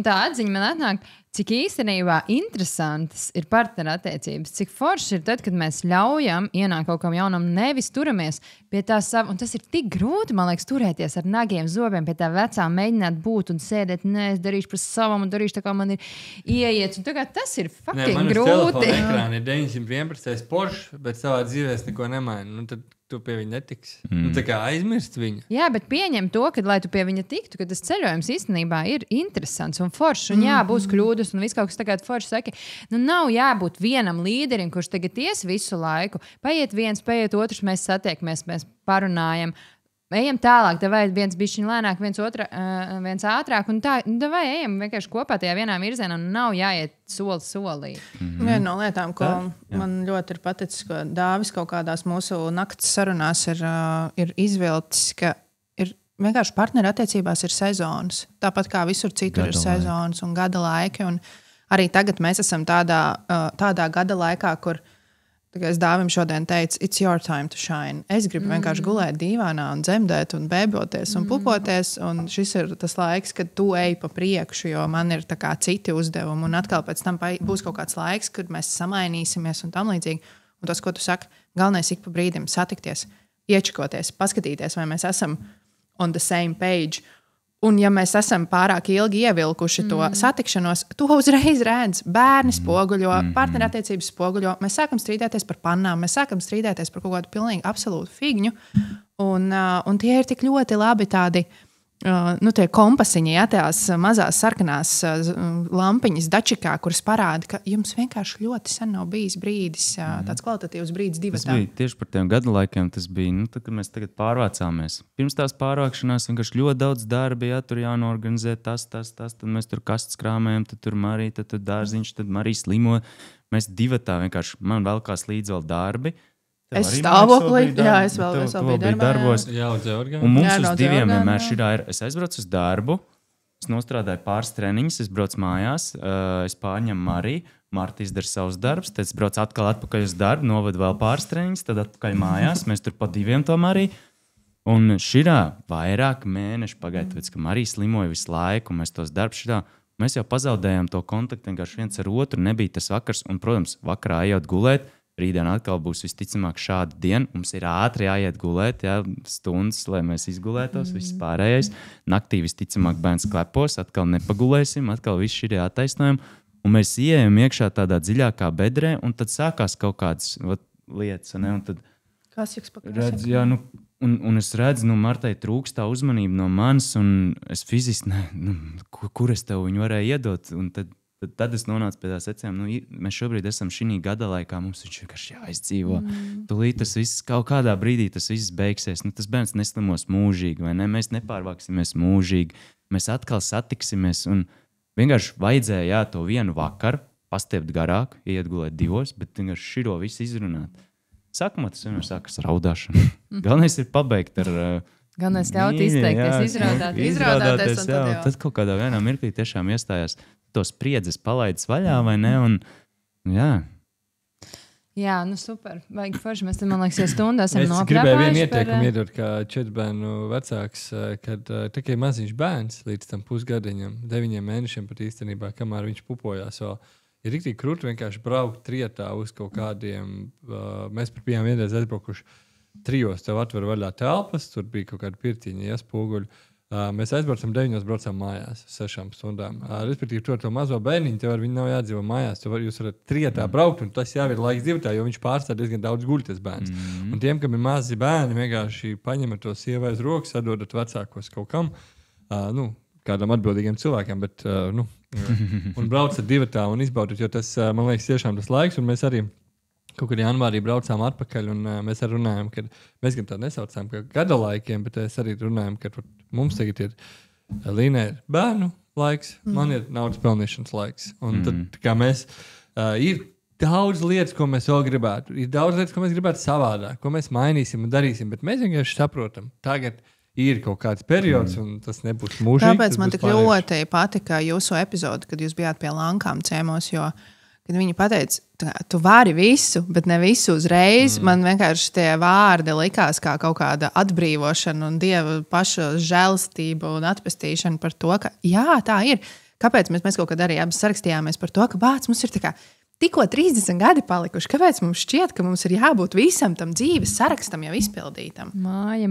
tā atziņa man atnāk, cik īstenībā interesantas ir partnerattiecības, cik forši ir tad, kad mēs ļaujam ienākt kaut kam jaunam, nevis turamies pie tā sava, un tas ir tik grūti, man liekas, turēties ar nagiem zobiem pie tā vecā, mēģināt būt un sēdēt, es darīšu par savam un darīšu tā, kā man ir ieiets, un tagad tas ir fucking grūti. Man ekrāni ir 911 Porsche, bet savā dzīvē es neko nemainu, tad tu pie viņa netiksi. Tā kā aizmirst viņu. Jā, bet pieņem to, ka, lai tu pie viņa tiktu, ka tas ceļojums īstenībā ir interesants un foršs, un jā, būs kļūdas, un viss kaut kas tagad forši saka. Nav jābūt vienam līderim, kurš tagad ies visu laiku. Paiet viens, paiet otrs, mēs satiekamies, mēs parunājam. Ejam tālāk, vai viens bišķiņ lēnāk, viens ātrāk, un tā, vai ejam vienkārši kopā tajā vienā virzienā, un nav jāiet soli solī. Viena no lietām, ko man ļoti ir paticis, ko Dāvis kaut kādās mūsu nakts sarunās ir izvilcis, ka ir vienkārši partnerattiecībās ir sezonas. Tāpat kā visur citur ir sezonas un gada laiki, un arī tagad mēs esam tādā gada laikā, kur es Dāvim šodien teicu, it's your time to shine. Es gribu vienkārši gulēt dīvānā un dzemdēt un bēboties un pupoties. Un šis ir tas laiks, kad tu ej pa priekšu, jo man ir tā kā citi uzdevumi. Un atkal pēc tam būs kaut kāds laiks, kad mēs samainīsimies un tam līdzīgi. Un tas, ko tu saki, galvenais ik pa brīdim satikties, iečakoties, paskatīties, vai mēs esam on the same page. Un ja mēs esam pārāk ilgi ievilkuši to satikšanos, tu uzreiz redz, bērni spoguļo, partnerattiecības spoguļo, mēs sākam strīdēties par pannām, mēs sākam strīdēties par kaut kādu pilnīgi absolūtu figņu. Un tie ir tik ļoti labi tādi, tie kompasiņi, ja, tās mazās sarkanās lampiņas dačikā, kuras parāda, ka jums vienkārši ļoti sen nav bijis brīdis, tāds kvalitatīvs brīdis divatā. Tas bija tieši par tiem gadu laikiem, tas bija, tad, kad mēs tagad pārvācāmies. Pirms tās pārvākšanās vienkārši ļoti daudz darba, ja, tur jānorganizē tas, tad mēs tur kastes krāmējam, tad tur Marija, tad dārziņš, tad Marija slimo. Mēs divatā vienkārši, man vēl kās līdz vēl darbi. Es stāvoklī, jā, es vēl biju darbos. Jā, un mums uz diviem vienmēr šitā ir, es aizbraucu uz darbu, es nostrādāju pāris treniņus, es braucu mājās, es pārņemu Mariju, Marta izdara savus darbus, tad es braucu atpakaļ uz darbu, novadu vēl pāris treniņus, tad atpakaļ mājās, mēs tur pa diviem to Mariju. Un šitā vairāk mēneši pagaida, tāpēc, ka Marija slimoja visu laiku, un mēs tos darbus šitā, mēs jau pazaudējām to kontaktu vienkārši viens ar otru, nebija tas vakars, un, protams, vakarā ejot gulēt, rītdien atkal būs visticamāk šāda diena. Mums ir ātri jāiet gulēt, stundas, lai mēs izgulētos, viss pārējais. Naktī visticamāk bērns klepos, atkal nepagulēsim, atkal viss šī ir jātaisnojam. Un mēs ieejam iekšā tādā dziļākā bedrē, un tad sākās kaut kādas lietas. Ne? Un tad redz, un es redzu, Martai trūkst tā uzmanība no manis, un es fiziski, kur es tev viņu varēju iedot, un tad es nonācu pie tā secinājuma, mēs šobrīd esam šī gada laikā, mums viņš vienkārši jāizdzīvo. Tūlīt tas viss, kaut kādā brīdī tas viss beigsies. Tas bērns neslimos mūžīgi, vai ne? Mēs nepārvāksimies mūžīgi. Mēs atkal satiksimies, un vienkārši vajadzēja to vienu vakaru pastiept garāk, iet gulēt 2, bet vienkārši širo visu izrunāt. Sākumā tas vienmēr sākas raudāšanu. Galvenais ir pabeigt ar... Galvenais ļaut izteikties, izrādāties. Tad kaut kādā vienā mirklī tiešām iestājās tos spriedzes palaidis vaļā, vai ne? Un, jā, super. Vajag forši. Mēs tam, man liekas, jau stundā esam nopļāpājuši. Es gribēju vienu ieteikumu iedot, kā 4 bērnu vecāks, kad tikai maziņš bērns līdz tam pusgadiņam, 9 mēnešiem pat īstenībā, kamēr viņš pupojās vēl. Ir riktīgi krūti vienkārši braukt trietā uz kaut kādiem, mēs par bijām vienreiz aizbraukuši 3, tev atver vaļā telpas, tur bija kaut kāda pirtiņa, iespoguļi. Mēs aizbraucam 9, braucam mājās 6 stundām. Respektīvi, to mazo bērniņu, tev ar viņu nav jādzīvo mājās. Jūs varat trietā braukt, un tas jau ir laiks divatā, jo viņš pārstāv diezgan daudz guļties bērns. Un tiem, kam ir mazi bērni, vienkārši paņemat to sievu aiz rokas, atdodat vecākos kaut kam, kādam atbildīgiem cilvēkiem, bet, un brauc ar divatā un izbaudot, jo tas, man liekas, tiešām tas laiks, un mēs arī kaut kad janvārī braucām atpakaļ, un mēs arī runājam, ka mēs gan tā nesaucām kā gada laikiem, bet es arī runājam, ka mums tagad ir Līnē ir bērnu laiks, man ir naudas pelnīšanas laiks. Un tad, kā mēs, ir daudz lietas, ko mēs vēl gribētu. Ir daudz lietas, ko mēs gribētu savādāk, ko mēs mainīsim un darīsim, bet mēs vienkārši saprotam, tagad ir kaut kāds periods, un tas nebūs mūžīgi. Tāpēc man tik ļoti patika jūsu epizode, kad jūs bijāt pie Lankām ciemos, jo kad viņi pateica, tu vari visu, bet ne visu uzreiz. Man vienkārši tie vārdi likās kā kaut kāda atbrīvošana un Dieva paša žēlastība un atpestīšana par to, ka jā, tā ir. Kāpēc mēs kaut kad arī abas sarakstījāmies par to, ka mums ir tikko 30 gadi palikuši. Kāpēc mums šķiet, ka mums ir jābūt visam tam dzīves sarakstam jau izpildītam? Māja,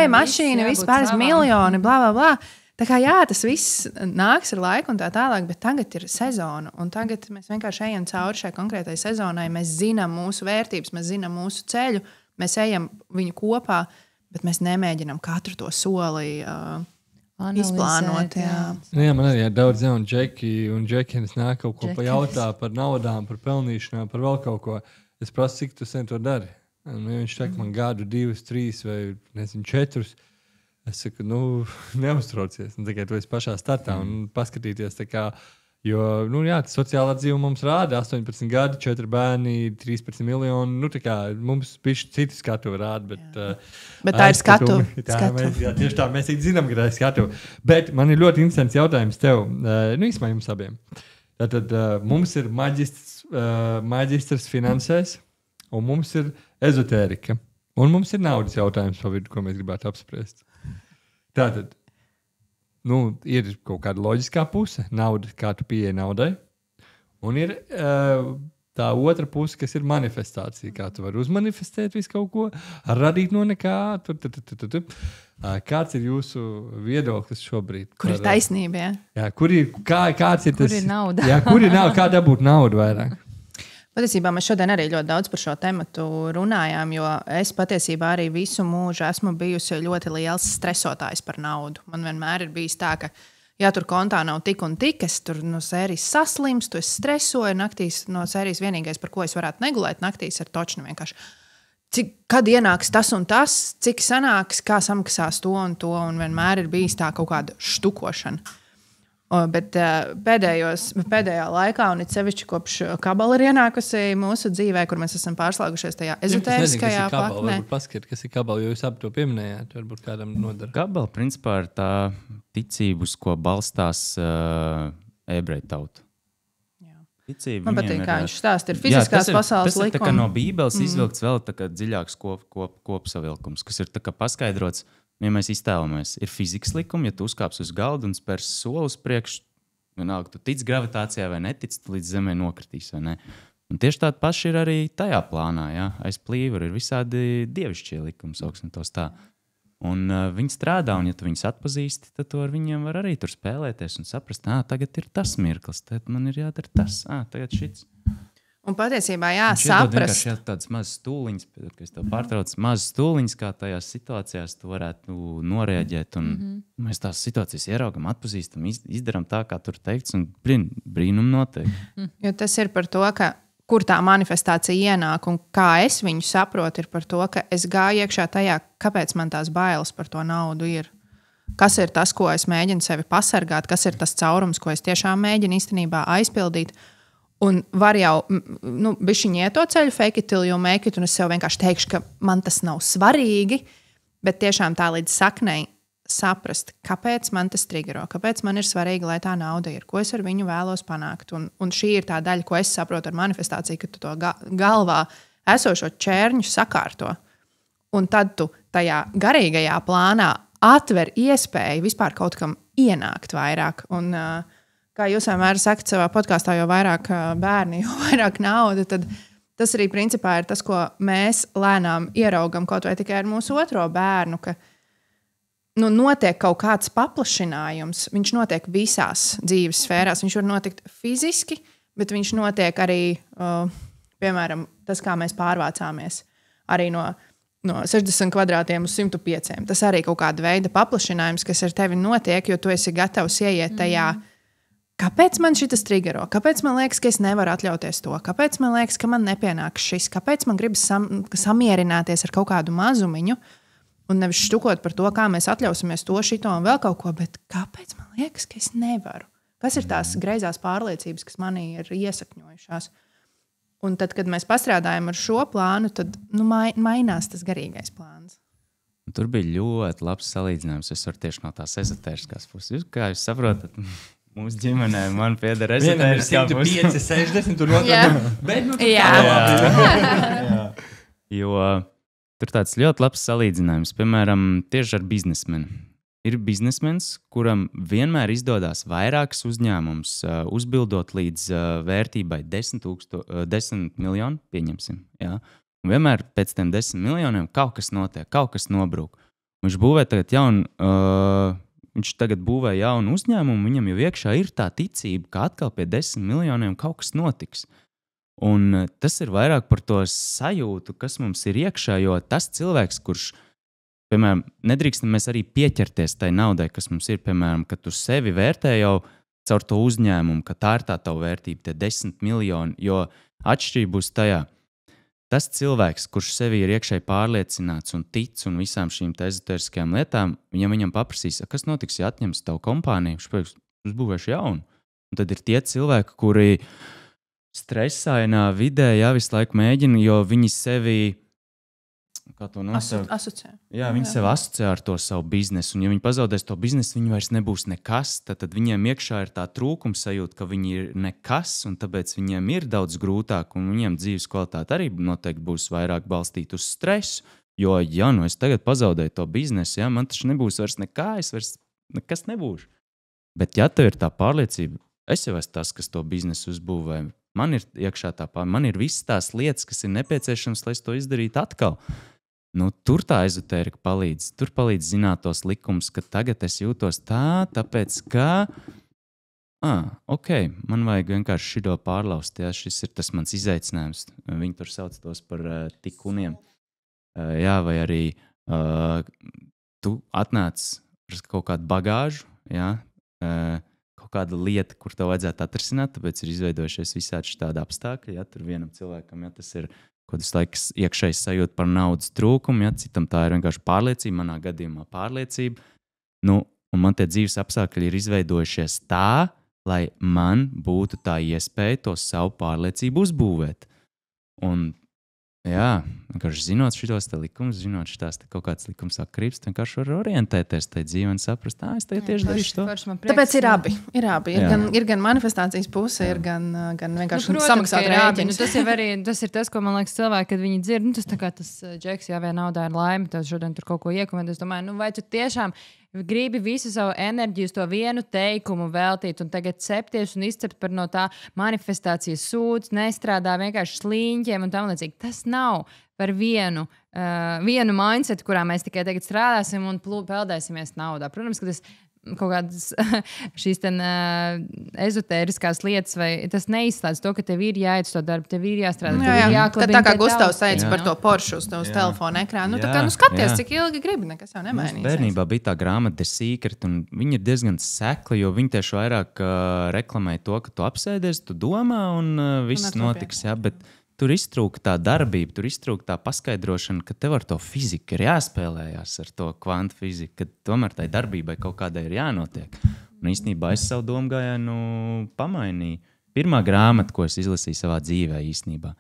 mašīna, vispār miljoni, blā, blā, blā. Tā kā jā, tas viss nāks ar laiku un tā tālāk, bet tagad ir sezona. Un tagad mēs vienkārši ejam cauri šai konkrētai sezonai. Mēs zinām mūsu vērtības, mēs zinām mūsu ceļu, mēs ejam viņu kopā, bet mēs nemēģinām katru to soli izplānot. Jā, man arī ir daudz jaunu Džekienes nāk kaut ko pajautā par naudām, par pelnīšanām, par vēl kaut ko. Es prasu, cik tu sen to dari. Un viņš saka, man gadu 2, 3 vai 4. Es saku, neuztraucies. Tikai tu esi pašā startā un paskatīties tā kā, jo, tas sociālā dzīve mums rāda 18 gadi, 4 bērni, 13 miljoni. Tā kā mums bišķi citi skatuvi rāda, bet tā ir skatuve. Tieši tā, mēs zinām, ka tā ir skatuve. Bet man ir ļoti interesants jautājums tev, īsumā jums abiem. Tātad mums ir maģistrs finansēs, un mums ir ezotērika. Un mums ir naudas jautājums pa vidu, ko mēs gribētu apspriest. Tātad, ir kaut kāda loģiskā puse, nauda, kā tu pieeji naudai, un ir tā otra puse, kas ir manifestācija, kā tu vari uzmanifestēt visu kaut ko, radīt no nekā. Kāds ir jūsu viedoklis šobrīd? Kur ir taisnība, jā? Jā, kāds ir tas? Kur ir nauda? Jā, kur ir nauda? Kā dabūt naudu vairāk? Patiesībā mēs šodien arī ļoti daudz par šo tematu runājām, jo es patiesībā arī visu mūžu esmu bijusi ļoti liels stresotājs par naudu. Man vienmēr ir bijis tā, ka, ja tur kontā nav tik un tik, es tur no sērijas saslimstu, es stresoju naktīs, no sērijas vienīgais, par ko es varētu negulēt naktīs, ir točni vienkārši. Kad ienāks tas un tas, cik sanāks, kā samaksās to, un vienmēr ir bijis tā kaut kāda štukošana. Bet pēdējā laikā, un it sevišķi kopš kabala ir ienākusi mūsu dzīvē, kur mēs esam pārslēgušies tajā ezotēriskajā paknē. Paskatīt, kas ir kabala, jo jūs abi to pieminējāt, varbūt kādam nodara. Kabala, principā, ir tā ticība, uz ko balstās ebreju tauta. Ticība, man patīk, kā viņš stāsta, ir fiziskās pasaules likumi. Tas ir tā kā no Bībeles izvilkts vēl tā kā dziļāks kopsavilkums, kas ir tā kā paskaidrots. Ja mēs iztēlamies, ir fizikas likumi, ja tu uzkāpsi uz galda un spērs soli uz priekšu, vienalga, tu tici gravitācijai vai netici, tu līdz zemē nokritīs. Vai ne? Un tieši tādi paši ir arī tajā plānā. Ja? Aiz plīvura ir visādi dievišķie likumi, sauksim tos tā. Un viņi strādā, un ja tu viņus atpazīsti, tad tu ar viņiem var arī tur spēlēties un saprast, tagad ir tas mirklis, tad man ir jādara tas, tagad šits. Un patiesībā saprast. Jā, tādas mazas stūliņas, kas tev pārtrauc, mazas stūliņas, kā tajās situācijās tu varētu noreaģēt. Un mēs tās situācijas ieraugam, atpazīstam, izdaram tā, kā tur teikts, un brīnum notiek. Jo tas ir par to, ka kur tā manifestācija ienāk un kā es viņu saprotu, ir par to, ka es gāju iekšā tajā, kāpēc man tās bailes par to naudu ir. Kas ir tas, ko es mēģinu sevi pasargāt, kas ir tas caurums, ko es tiešām mēģinu īstenībā aizpildīt. Un var jau bišķiņi iet to ceļu, fake it till you make it, un es sev vienkārši teikšu, ka man tas nav svarīgi, bet tiešām tā līdz saknei saprast, kāpēc man tas triggero, kāpēc man ir svarīgi, lai tā nauda ir, ko es ar viņu vēlos panākt. Un šī ir tā daļa, ko es saprotu ar manifestāciju, ka tu to galvā esošo čērņu sakārto. Un tad tu tajā garīgajā plānā atver iespēju vispār kaut kam ienākt vairāk. Un kā jūs vienmēr sakat savā podkāstā, jo vairāk bērni, jo vairāk nauda, tad tas arī principā ir tas, ko mēs lēnām ieraugam kaut vai tikai ar mūsu otro bērnu, ka notiek kaut kāds paplašinājums. Viņš notiek visās dzīves sfērās. Viņš var notikt fiziski, bet viņš notiek arī, piemēram, tas, kā mēs pārvācāmies. Arī no no 60 kvadrātiem uz 105. Tas arī kaut kāda veida paplašinājums, kas ar tevi notiek, jo tu esi gatavs ieiet tajā. Kāpēc man šitas triggero? Kāpēc man liekas, ka es nevaru atļauties to? Kāpēc man liekas, ka man nepienāks šis? Kāpēc man gribas samierināties ar kaut kādu mazumiņu un nevis štukot par to, kā mēs atļausimies to, šito un vēl kaut ko, bet kāpēc man liekas, ka es nevaru? Kas ir tās greizās pārliecības, kas manī ir iesakņojušās? Un tad, kad mēs pastrādājam ar šo plānu, tad mainās tas garīgais plāns. Tur bija ļoti labs salīdzinājums. Es varu tieši no tās ezotēriskās puses. Kā jūs saprotat, mūsu ģimenē man pieder ezotēriskā puse. 5, 60 un otrā. Jā. Jo tur tāds ļoti labs salīdzinājums. Piemēram, tieši ar biznesmeni. Ir biznesmenis, kuram vienmēr izdodas vairākus uzņēmumus, uzbildot līdz vērtībai 10 miljonu, pieņemsim. Ja? Un vienmēr pēc tiem 10 miljoniem kaut kas notiek, kaut kas nobrūk. Viņš būvē tagad būvē jaunu uzņēmumu, viņam jau iekšā ir tā ticība, ka atkal pie 10 miljoniem kaut kas notiks. Un tas ir vairāk par to sajūtu, kas mums ir iekšā, jo tas cilvēks, kurš piemēram, nedrīkstam mēs arī pieķerties tai naudai, kas mums ir, piemēram, kad tu sevi vērtē jau caur to uzņēmumu, ka tā ir tā tava vērtība, tie 10 miljoni, jo atšķirība būs tajā. Tas cilvēks, kurš sevi ir iekšēji pārliecināts un tic un visām šīm ezotēriskajām lietām, viņam paprasīs, kas notiks, ja atņems tavu kompāniju, viņš uzbūvēšu jaunu. Un tad ir tie cilvēki, kuri stresainā vidē visu laiku mēģina, jo viņi sevi kā to nosaukt? Asociē. Jā, viņi sev asociē ar to savu biznesu. Un ja viņi pazaudēs to biznesu, viņi vairs nebūs nekas. Tad viņiem iekšā ir tā trūkuma sajūta, ka viņi ir nekas, un tāpēc viņiem ir daudz grūtāk, un viņiem dzīves kvalitāte arī noteikti būs vairāk balstīta uz stresu. Jo, ja nu es tagad pazaudēju to biznesu, man taču nebūs vairs nekā, es vairs nekas nebūšu. Bet ja tev ir tā pārliecība, es jau esmu tas, kas to biznesu uzbūvēju. Man ir iekšā man ir visas tās lietas, kas ir nepieciešamas, lai es to izdarītu atkal. Nu, tur tā ezotērika palīdz. Tur palīdz zināt tos likumus, ka tagad es jūtos tā, tāpēc ka man vajag vienkārši šito pārlaust. Ja? Šis ir tas mans izaicinājums. Viņi tur sauc tos par tikuniem. Vai arī tu atnāc ar kaut kādu bagāžu, kaut kāda lieta, kur tev vajadzētu atrisināt, tāpēc ir izveidojušies visādi šādi apstākļi. Ja? Tur vienam cilvēkam, tas ir kaut kāds laiks iekšējs sajūta par naudas trūkumu, citam tā ir vienkārši pārliecība, manā gadījumā pārliecība. Un man tie dzīves apstākļi ir izveidojušies tā, lai man būtu tā iespēja to savu pārliecību uzbūvēt. Un vienkārši zinot šitos te likumus, zinot šitās te kaut kāds likums sakrības, vienkārši var orientēties tajā dzīvē un saprast, es tieši darīšu to. Tāpēc ir abi. Ir gan manifestācijas puse, ir gan vienkārši samaksāt rēķinus. Tas jau arī tas ir tas, ko man liekas cilvēki, kad viņi dzird, tas tā kā tas džeks, vien naudā ir laime, tad šodien tur kaut ko iekomēt. Es domāju, vai tu tiešām gribi visu savu enerģiju uz to vienu teikumu veltīt un tagad cepties un izcept par no tā manifestācijas sūds, nestrādā vienkārši slīņķiem un tam līdzīgi. Tas nav par vienu mindset, kurā mēs tikai tagad strādāsim un peldēsimies naudā. Protams, ka tas kaut kādas šīs ezotēriskās lietas, vai tas neizslēdz to, ka tev ir jāiet uz to darbu, tev ir jāstrādā, tev ir jāklabina. Tā kā Gustavs teica par to Porsche uz telefona ekrānu. Tā kā skaties, cik ilgi gribi, nekas jau nemainīsies. Bērnībā bija tā grāmata The Secret, un viņi ir diezgan sekli, jo viņi tieši vairāk reklamē to, ka tu apsēdies, tu domā, un viss notiks. Bet tur iztrūka tā darbība, tur iztrūka tā paskaidrošana, ka tev ar to fiziku ir jāspēlējās ar to kvantu fiziku, ka tomēr tai darbībai kaut kādai ir jānotiek. Un īstenībā es savu domgājienu pamainīju. Pirmā grāmata, ko es izlasīju savā dzīvē īstenībā,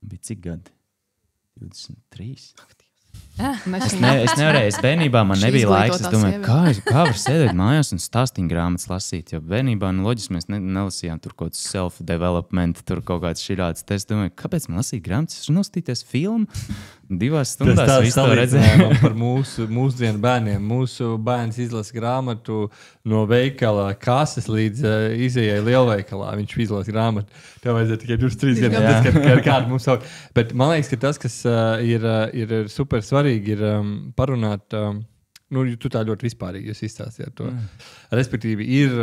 bija cik gadi? 23. Es nevarēju, bērnībā man nebija laiks. Es domāju, kā var sēdēt mājās un stāstīņu grāmatas lasīt. Jo bērnībā, loģiski, mēs nelasījām tur kaut kāds self-development, tur kaut kāds širāds. Es domāju, kāpēc man lasīt grāmatas? Es nostīties filmu 2 stundās. Tas tā redzējām par mūsdienu bērniem. Mūsu bērns izlasa grāmatu no veikala kases līdz izejai lielveikalā. Viņš izlasa grāmatu. Tev vajadzētu tikai 2-3 gadus, kad kādu mums sauc. Bet man liekas, ka tas, kas ir super svarīgi, ir parunāt, tu tā ļoti vispārīgi izstāstījāt to. Respektīvi, ir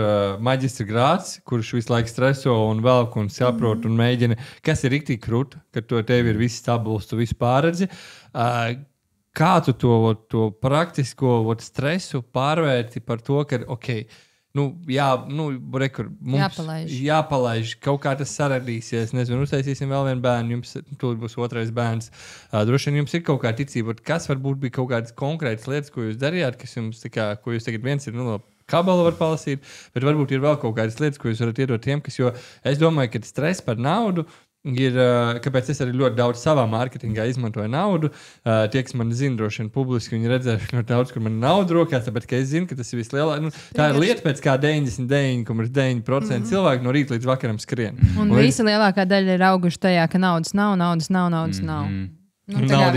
maģistra grāds, kurš visu laiku streso un velk un saprot un mēģina, kas ir riktīgi krūta, ka tev ir viss stabils, tu visu pārredzi. kā tu to praktisko stresu pārvērti par to, ka, mums jāpalaiž, kaut kā tas saradīsies, nezinu, uztaisīsim vēl vienu bērnu, jums tūlīt būs otrais bērns. Droši vien jums ir kaut kā ticība, kas varbūt bija kaut kādas konkrētas lietas, ko jūs darījāt, kas jums, ko jūs tagad viens ir, Kabala var palasīt, bet varbūt ir vēl kaut kādas lietas, ko jūs varat iedot tiem, jo es domāju, ka stress par naudu ir, kāpēc es arī ļoti daudz savā mārketingā izmantoju naudu. Tie, kas man zina, droši vien publiski, viņi redzējuši ļoti daudz, kur man nauda rokās, tāpēc, ka es zinu, ka tas ir vislielākais. Tā ir lieta, pēc kā 99,9% cilvēku no rīta līdz vakaram skrien. Un visa lielākā daļa ir auguši tajā, ka naudas nav. Nauda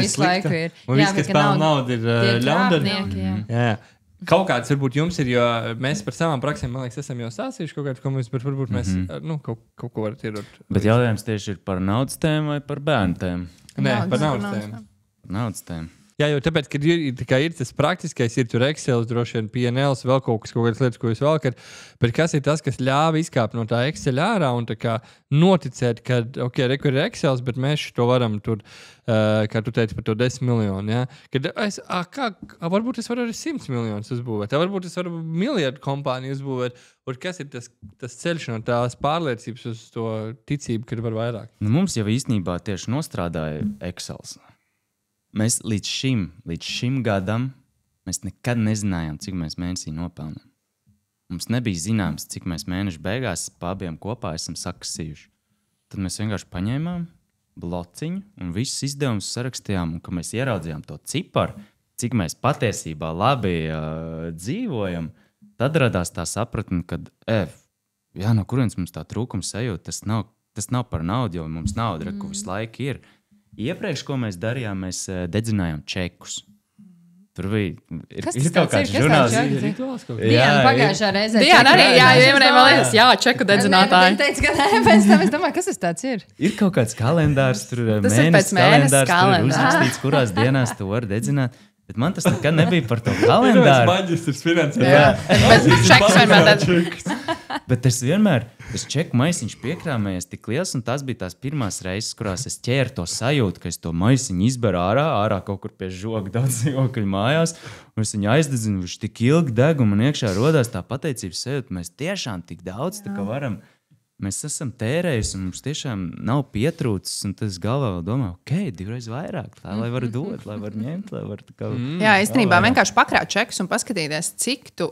ir slikta. Un viss, kas pelna naudu, ir ļaundari. Kaut kāds varbūt jums ir, jo mēs par savām praksēm, man liekas, esam jau sāsījuši kaut kādu komunis, bet varbūt mēs kaut ko varat iedot. Bet jautājums tieši ir par naudas tēmu vai par bērnu tēmu? Nē, par naudas tēmu. Naudas tēmu. Jā, jo tāpēc, kad ir tas praktiskais, ir tur Excel, droši vien PNLs, vēl kaut kādas lietas, ko jūs velkat, bet kas ir tas, kas ļāva izkāpt no tā Excel ārā un tā kā noticēt, ka, rekur ir Excels, bet mēs to varam tur, kā tu teici par to 10 miljonu, ja? Kad varbūt es varu arī 100 miljonus uzbūvēt, varbūt es varu miljardu kompāniju uzbūvēt, un kas ir tas ceļš no tās pārliecības uz to ticību, kad var vairāk? Mums jau īstenībā tieši nostrādāja Excels. Mēs līdz šim gadam mēs nekad nezinājām, cik mēs mēnesī nopelnām. Mums nebija zināms, cik mēs mēneša beigās pa abiem kopā esam sakasījuši. Tad mēs vienkārši paņēmām blociņu un visus izdevumus sarakstījām, un kad mēs ieraudzījām to ciparu, cik mēs patiesībā labi dzīvojam, tad radās tā sapratne, ka no kurienes mums tā trūkums sajūta, tas nav par naudu, jo mums nauda visu laiku ir. Iepriekš, ko mēs darījām, mēs dedzinājām čekus. Tur bija kaut kāds žurnāls. Diana pagājušā reizē. Diana arī, vienreiz man liekas, čeku dedzinātāji. Teicu, ka pēc tam es domāju, kas tas ir? Ir kaut kāds kalendārs, tur mēnesis kalendārs, tur ir uzrakstīts, kurās dienās tu vari dedzināt. Bet man tas nekad nebija par to kalendāru. Maģistrs finansē. Bet čeks vienmēr dedzināt. Bet tas čeku maisiņš piekrāmējies tik liels, un tās bija tās pirmās reizes, kurās es ķēru to sajūtu, ka es to maisiņu izberu ārā kaut kur pie žoga daudz dzīvokļu mājās, un es viņu aizdedzinu, viņš tik ilgi deg, un man iekšā rodās tā pateicības sajūta, mēs tiešām tik daudz tā kā varam, mēs esam tērējuši, un mums tiešām nav pietrūcis, un tas galvā vēl domā, divreiz vairāk, tā, lai var dot, lai var ņemt, lai var tā kā... Jā, īstenībā vienkārši pakrāt čekus un paskatīties, cik tu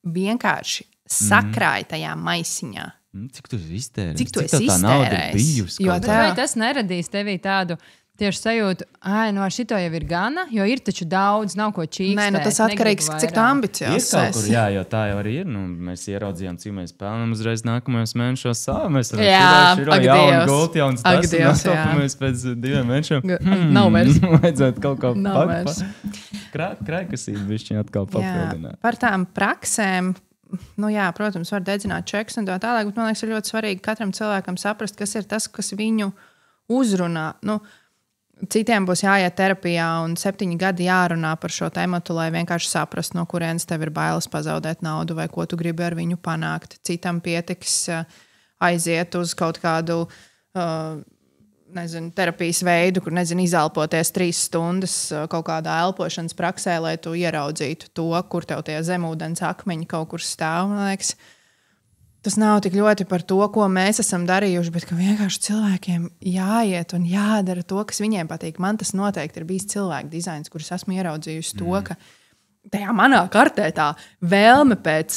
vienkārši sakrāji tajā maisiņā. Cik tu iztērēji? Cik tu esi iztērējis? Vai tas neradīs tevī tādu tieši sajūtu, ar šito jau ir gana, jo ir taču daudz, nav ko čīkstēt. Nē, tas atkarīgs, cik tu ambiciozs esi. Jo tā jau arī ir. Mēs ieraudzījām, cik mēs pelnām uzreiz nākamajos mēnešos savu. Mēs jaunu gulti, jauns tas, un attopamies pēc 2 mēnešiem. Nav vairs. Vajadzētu kaut ko krājkasīt, bišķiņ atkal papildināt. Par tām praksēm, protams, var dedzināt čekus un tā tālāk, bet man liekas, ir ļoti svarīgi katram cilvēkam saprast, kas ir tas, kas viņu uzrunā. Citiem būs jāiet terapijā un 7 gadi jārunā par šo tematu, lai vienkārši saprastu, no kurienes tev ir bailes pazaudēt naudu vai ko tu gribi ar viņu panākt. Citam pietiks aiziet uz kaut kādu terapijas veidu, kur izelpoties 3 stundas kaut kādā elpošanas praksē, lai tu ieraudzītu to, kur tev tie zemūdens akmeņi kaut kur stāv. Man liekas, tas nav tik ļoti par to, ko mēs esam darījuši, bet ka vienkārši cilvēkiem jāiet un jādara to, kas viņiem patīk. Man tas noteikti ir bijis cilvēku dizains, kurus esmu ieraudzījusi to, ka tajā manā kartē tā vēlme pēc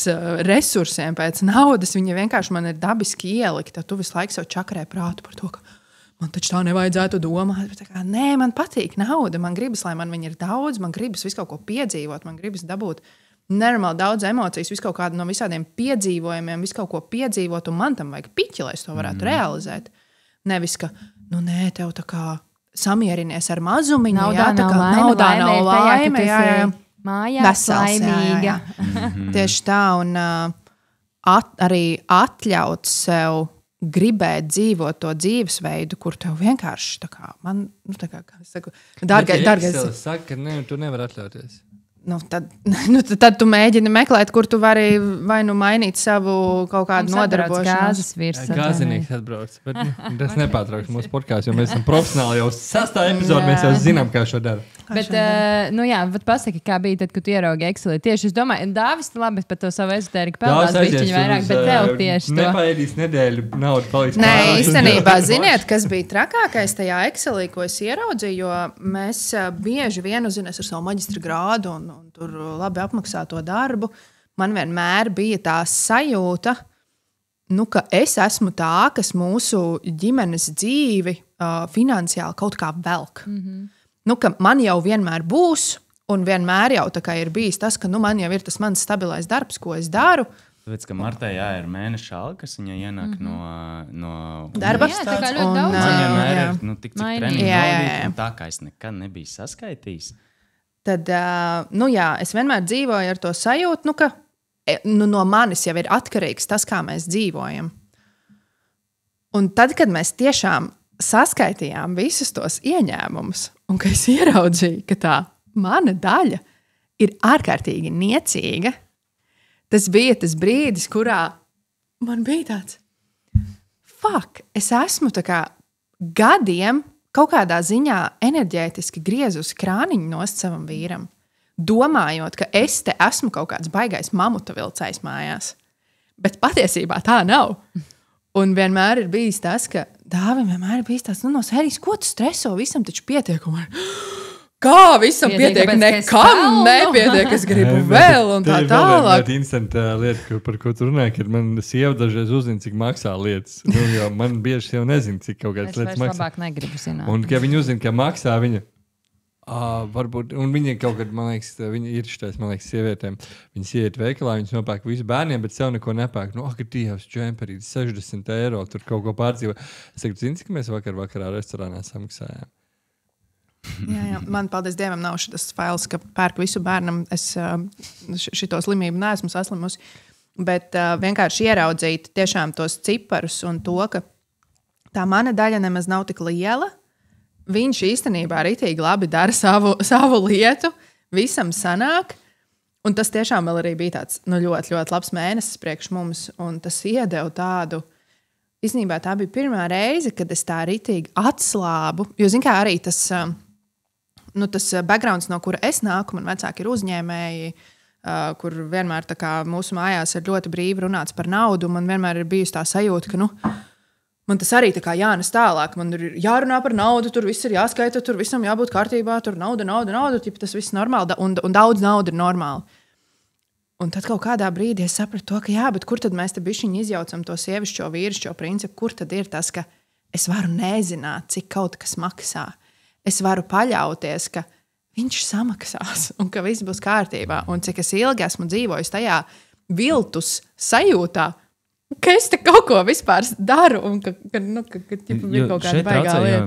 resursiem, pēc naudas, viņa vienkārši man ir dabiski ielikta. Tu visu laiku sev čakarē prātu par to, ka man taču tā nevajadzētu domāt. Nē, man patīk nauda, man gribas, lai man viņa ir daudz, man gribas visu kaut ko piedzīvot, man gribas dabūt nenormāli daudz emocijas, visu kaut kādu no visādiem piedzīvojumiem, visu kaut ko piedzīvot, un man tam vajag piķi, lai es to varētu realizēt. Nevis, ka, tev tā kā samierinies ar mazumiņu, naudā nav laime, mājās laimīga. Tieši tā, un arī atļaut sev gribēt dzīvot to dzīvesveidu, kur tev vienkārši tā kā, man, kā es saku, dārgais. Saka, ka tu nevar atļauties. Tad tu mēģini meklēt, kur tu vari vai nu mainīt savu kaut kādu nodarbošanos. Gāzinīgs atbrauc, bet tas nepārtrauks mūsu podkāstu, jo mēs esam profesionāli jau 6. epizode, mēs jau zinām, kā šo dara. Bet pasaki, kā bija tad, kad tu ieraugi Excelī. Tieši es domāju, Dāvis labi par to savu ezotēriku pelnās bišķiņu vairāk, bet tev tieši to. Nepaēdīs nedēļu, naudu paliks. Nē, īstenībā, ziniet, kas bija trakākais tajā Excelī, ko es ieraudzīju, jo mēs bieži vien uzzinās ar savu maģistra grādu un tur labi apmaksāto darbu. Man vienmēr bija tā sajūta, ka es esmu tā, kas mūsu ģimenes dzīvi finansiāli kaut kā velk. Ka man jau vienmēr būs, un vienmēr jau tā kā ir bijis tas, ka man jau ir tas mans stabilais darbs, ko es daru. Tāpēc, ka Martai ir mēneša alga, kas viņai ienāk no darba. Jā, tā kā ļoti daudz. Man vienmēr ir tik treniņu naudīt, un tā kā es nekad nebiju saskaitījis. Tad, es vienmēr dzīvoju ar to sajūtu, ka no manis jau ir atkarīgs tas, kā mēs dzīvojam. Un tad, kad mēs tiešām saskaitījām visus tos ieņēmumus, un ka es ieraudzīju, ka tā mana daļa ir ārkārtīgi niecīga, tas bija tas brīdis, kurā man bija tāds, es esmu tā kā gadiem kaut kādā ziņā enerģētiski griezusi krāniņu nost savam vīram, domājot, ka es te esmu kaut kāds baigais mamuta vilcējs mājās. Bet patiesībā tā nav. Un vienmēr ir bijis tas, ka Dāvim vienmēr ir bijis tāds, no sērijas, ko tu streso, visam taču pietiek. Kā visam pietiek, nekam nepietiek, es gribu vēl un tā tālāk. Tā ir instanta lieta, par ko tu runāji, kad man sieva dažreiz uzzina, cik maksā lietas. Jo man bieži jau nezinu, cik kaut kādas lietas maksā. Es labāk negribu zināt. Un, ja viņi uzzina, ka maksā, viņa varbūt, un viņi kaut kad, man liekas, viņi ir šitais, man liekas, sievietēm. Viņas iet veikalā, viņas nopērk visu bērniem, bet sev neko nepērk. Ak, Dievs, džemperītis, 60 €, tur kaut ko pārdzīvo. Es saku, zini, cik mēs vakarā restorānā samaksājām? Jā, man, paldies Dievam, nav šis fails, ka pērk visu bērnam. Es šito slimību neesmu saslimusi. Bet vienkārši ieraudzīt tiešām tos ciparus un to, ka tā mana daļa nemaz nav tik liela. Viņš īstenībā ritīgi labi dara savu lietu, visam sanāk. Un tas tiešām vēl arī bija tāds ļoti, ļoti labs mēnesis priekš mums. Un tas iedeva tādu, īstenībā tā bija pirmā reize, kad es tā ritīgi atslābu. Jo, zin kā, arī tas backgrounds, no kura es nāku, man vecāki ir uzņēmēji, kur vienmēr tā kā mūsu mājās ir ļoti brīvi runāts par naudu. Man vienmēr ir bijusi tā sajūta, ka man tas arī tā kā jānes tālāk. Man ir jārunā par naudu, tur viss ir jāskaita, tur visam jābūt kārtībā, tur nauda, tas viss normāli, un daudz nauda ir normāli. Un tad kaut kādā brīdī es sapratu to, ka jā, bet kur tad mēs te bišķiņi izjaucam to sievišķo, vīrišķo principu, kur tad ir tas, ka es varu nezināt, cik kaut kas maksā. Es varu paļauties, ka viņš samaksās un ka viss būs kārtībā. Un cik es ilgi esmu dzīvojis tajā viltus sajūtā, ka es te kaut ko vispār daru un ka ir kaut kāda baigā lieta.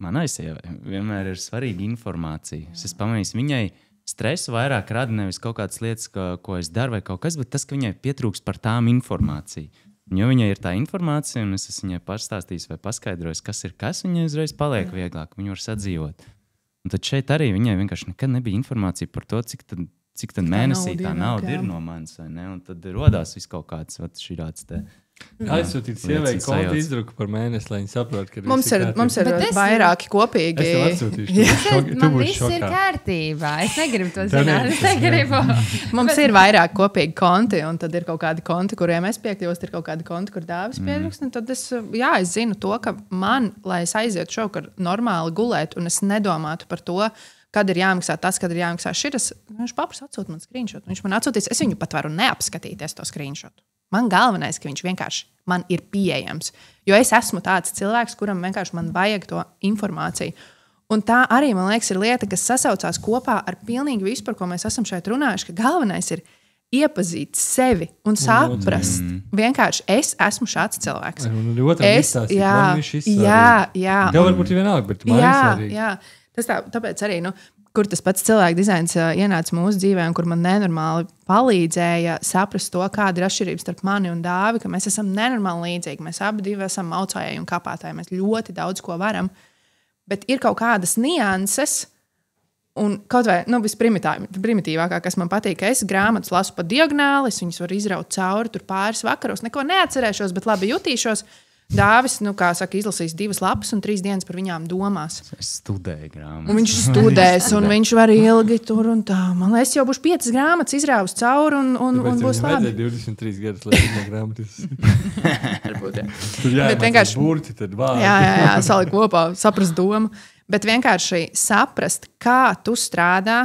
Manai sievai vienmēr ir svarīga informācija. Es pamanīju, viņai stresu vairāk rada nevis kaut kādas lietas, ko es daru vai kaut kas, bet tas, ka viņai pietrūks par tām informāciju. Jo viņai ir tā informācija, un es esmu viņai pastāstījis vai paskaidrojis, kas ir kas, viņai uzreiz paliek vieglāk, viņu var sadzīvot. Un tad šeit arī viņai vienkārši nekad nebija informācija par to, cik tad mēnesī tā nauda ir no manis, vai ne? Un tad rodās viss kaut kāds širāds te. Aizsūtīt sievai konta izdruku par mēnesi, lai viņi saprot, ka mums ir vairāki kopīgi. Es tev atsūtīšu. Man viss ir kārtībā. Es negribu to zināt. Mums ir vairāki kopīgi konti, un tad ir kaut kādi konti, kuriem es piekļūstu, ir kaut kādi konti, kur Dāvis piekļūst. Tad es zinu to, ka man, lai es aizietu šovakar normāli gulēt, un es nedomātu par to, kad ir jāmaksā tas, kad ir jāmaksā šitas, viņš paprasa atsūt man screenshot. Viņš man atsūtīs, es viņu pat varu neapskatīties to screenshot. Man galvenais, ka viņš vienkārši man ir pieejams. Jo es esmu tāds cilvēks, kuram vienkārši man vajag to informāciju. Un tā arī, man liekas, ir lieta, kas sasaucās kopā ar pilnīgi visu, par ko mēs esam šeit runājuši, ka galvenais ir iepazīt sevi un saprast. Vienkārši es esmu šāds cilvēks. Jā. Tev varbūt ir vienalga, bet man arī. Jā. Tāpēc arī, kur tas pats cilvēka dizains ienāca mūsu dzīvē, un kur man nenormāli palīdzēja saprast to, kāda ir atšķirība starp mani un Dāvi, ka mēs esam nenormāli līdzīgi. Mēs abi divi esam maucājēji un kāpātāji. Mēs ļoti daudz ko varam, bet ir kaut kādas nianses, Un kaut vai visprimitīvākā, kas man patīk, ka es grāmatas lasu pa diagonāli, es viņas varu izraut cauri tur pāris vakaros, neko neatcerēšos, bet labi jutīšos. Dāvis, kā saka, izlasīs 2 lapas un 3 dienas par viņām domās. Es studēju grāmatas. Un viņš studēs, un viņš var ilgi tur un tā. Man liekas, jau būs 5 grāmatas izrāvus cauri un būs labi. Tāpēc 23 gadus, lai viņa grāmatas. Varbūt, jā. Tur vienkārši burti, tad vārdi. Jā, salikt kopā, saprast domu. Bet vienkārši saprast, kā tu strādā,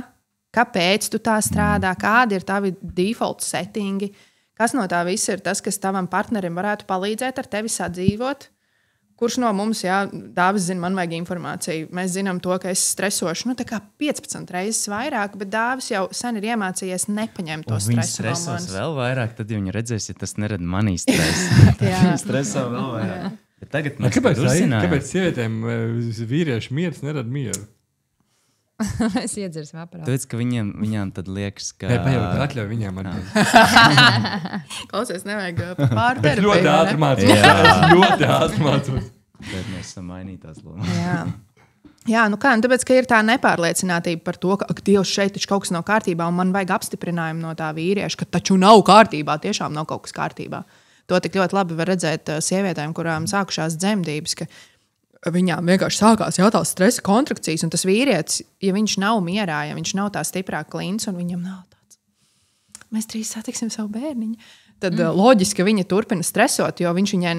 kāpēc tu tā strādā, kādi ir tavi default settingi. Kas no tā viss ir tas, kas tavam partnerim varētu palīdzēt ar tevi sadzīvot? Kurš no mums, Dāvis zina, man vajag informāciju. Mēs zinām to, ka es stresošu 15 reizes vairāk, bet Dāvis jau sen ir iemācījies nepaņemt to stresu. Viņš stresos vēl vairāk, tad viņi redzēs, ja tas nerada manī stresu. Viņi streso vēl vairāk. Tagad kāpēc sievietēm vīriešu miers nerada mieru? Es iedzersim aparātu. Tāpēc, ka viņām tad liekas, ka... Atļauj viņām Klausies, nevajag pārterapiju. Ļoti ātri mācos. Tad mēs esam mainītās lomas. Jā, tāpēc, ka ir tā nepārliecinātība par to, ka Dievs šeit taču kaut kas nav kārtībā un man vajag apstiprinājumu no tā vīrieša, ka taču nav kārtībā, tiešām nav kaut kas kārtībā. To tik ļoti labi var redzēt sievietēm, kurām sākušās dzemdības, ka viņām vienkārši sākās tās stresa kontrakcijas, un tas vīrietis, ja viņš nav mierā, ja viņš nav tā stiprā klints, un viņam nav tāds, mēs drīz satiksim savu bērniņu, tad loģiski, ka viņa turpina stresot, jo viņš viņai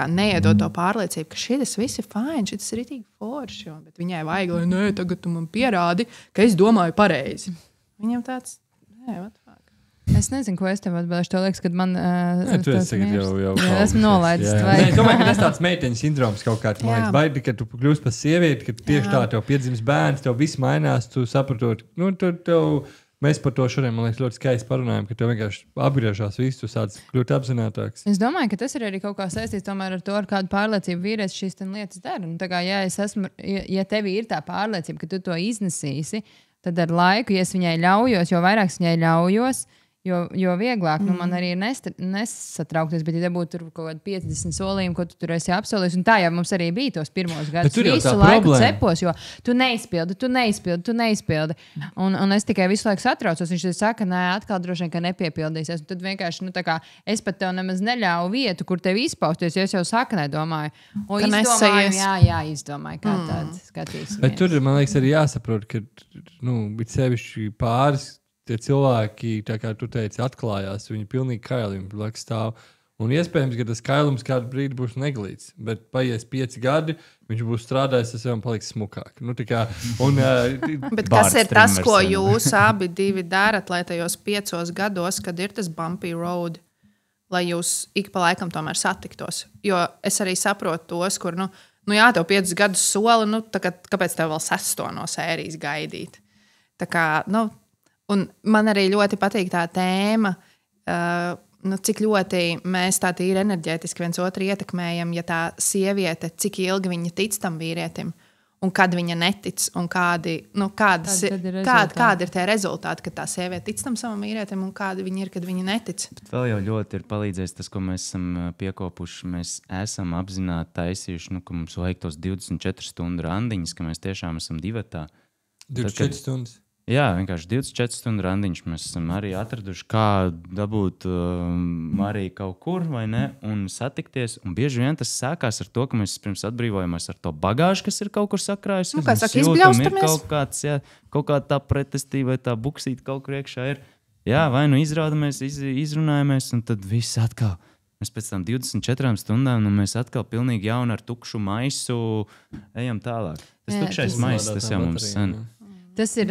neiedod to pārliecību, ka šis viss ir fine, šis ir ritīgi forši, bet viņai vajag, lai nē, tagad tu man pierādi, ka es domāju pareizi. Viņam tāds, Es nezinu, ko es tev atbildēšu. Tev liekas, ka man... Tu esi jau esmu nolaidis. Es domāju, ka tas tāds meiteņu sindroms kaut kāds. Vai, kad tu kļūsi par sievieti, kad tieši tā tev piedzims bērns, tev viss mainās, tu saprotot. Mēs par to šodien, man liekas, ļoti skaisti parunājam, ka tev vienkārši apgriežās viss, tu sāc kļūt apzinātāks. Es domāju, ka tas ir arī kaut kā saistīts tomēr ar to, ar kādu pārliecību vīrietis šīs lietas dara. Ja tev ir tā pārliecība, ka tu to iznesīsi, tad ar laiku, ja es viņai ļaujos, jo vairāk es viņai ļaujos, jo vieglāk man arī ir nesatraukties. Bet, ja te būtu kaut kādi 50 solījumi, ko tu tur esi apsolījis, un tā jau mums arī bija tos pirmos gadus. Visu laiku cepos, jo tu neizpildi. Un es tikai visu laiku satraucos. Viņš saka, nē, atkal droši vien, ka nepiepildīsies. Un tad vienkārši, es pat tev nemaz neļauju vietu, kur tev izpausties, jo es jau saknē domāju. Izdomāju, kā tāds skatīsimies. Bet tur, man liekas, arī jāsaprot, ka, bet sevišķi pāris tie cilvēki, tā kā tu teici, atklājās, viņi pilnīgi kailīgi blakus stāv. Un iespējams, ka tas kailums kādu brīdi būs neglīts, bet paies 5 gadi, viņš būs strādājis, tas jau paliks smukāk. Bet kas ir tas, ko jūs abi divi darat, lai tajos 5 gados, kad ir tas bumpy road, lai jūs ik pa laikam tomēr satiktos? Jo es arī saprotu tos, kur, tev 5 gadus sola, kāpēc tev vēl 6 no sērijas gaidīt? Tā kā, un man arī ļoti patīk tā tēma, cik ļoti mēs tā tīri enerģētiski viens otru ietekmējam, ja tā sieviete, cik ilgi viņa tic tam vīrietim, un kad viņa netic, un kādi ir tie rezultāti, kad tā sieviete tic tam savam vīrietim, un kādi viņi ir, kad viņa netic. Bet vēl jau ļoti ir palīdzējis tas, ko mēs esam piekopuši. Mēs esam apzināti taisījuši, ka mums vajag tos 24 stundu randiņus, ka mēs tiešām esam divatā. 24 stundas? Jā, vienkārši 24 stundu randiņš. Mēs esam arī atraduši, kā dabūt Mariju kaut kur, vai ne, un satikties. Un bieži vien tas sākās ar to, ka mēs pirms atbrīvojamies ar to bagāžu, kas ir kaut kur sakrājusies. Kā saka, izbļaustamies? Kaut kā tā pretestība vai tā buksīta kaut kur iekšā ir. Jā, vai izrādamies, izrunājamies, un tad viss atkal. Mēs pēc tam 24 stundām, un mēs atkal pilnīgi jauni ar tukšu maisu ejam tālāk. Tas tukšais maiss, tas jau mums sen. Tas ir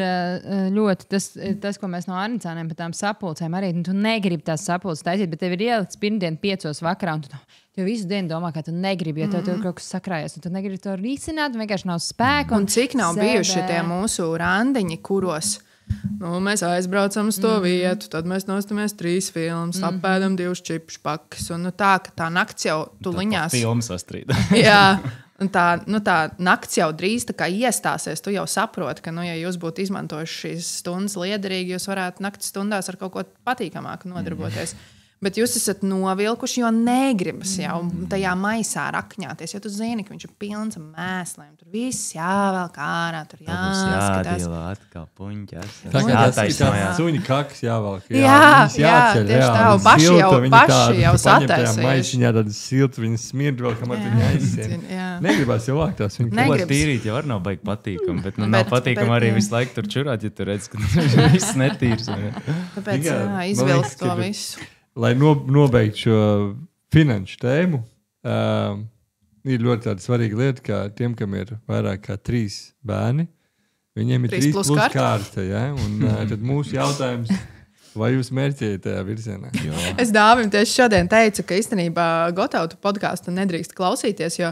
ļoti tas, ko mēs no Arnicāniem par tām sapulcēm arī. Tu negribi tās sapulces taisīt, bet tev ir ielikts pirmdien 5 vakarā, un tu visu dienu domā, ka tu negribi, jo tev kaut kas sakrājas, un tu negribi to risināt, un vienkārši nav spēka. Un cik nav bijuši tie mūsu randiņi, kuros mēs aizbraucam uz to vietu, tad mēs nostamies 3 filmas, apēdam 2 čipšu pakas, un tā, ka tā nakts jau tuliņās. Tā filmas sastrīda. Jā. Un tā nakts jau drīz iestāsies. Tu jau saproti, ka, ja jūs būtu izmantojuši šīs stundas liederīgi, jūs varētu naktas stundās ar kaut ko patīkamāku nodarboties. Bet jūs esat novilkuši, jo negribas jau tajā maisā rakņāties. Jo tu zini, ka viņš ir pilns ar mēsliem. Tur viss jāvelk ārā, tur jāskatās. Jādīlā atkal puņķis. Tā kā tas suņi kakas jāvelk. Jā, tieši tā. Paši jau sataisījuši. Maisiņā tādas siltas, viņas smird vēl, kamēr viņi aizsien. Negribas jau vākt tās. Ko tīrīt jau var nav baigi patīkam, bet nav patīkam arī visu laiku tur čurāt, ja tu redz, ka viss netīrs. Tāpēc izvilkt to visu. Lai nobeigtu šo finanšu tēmu, ir ļoti tāda svarīga lieta, ka tiem, kam ir vairāk kā 3 bērni, viņiem ir 3 plus kārta. Ja? Un tad mūsu jautājums, vai jūs mērķējat tajā virzienā? Es Dāvim tieši šodien teicu, ka īstenībā Gotautu podcastu nedrīkst klausīties, jo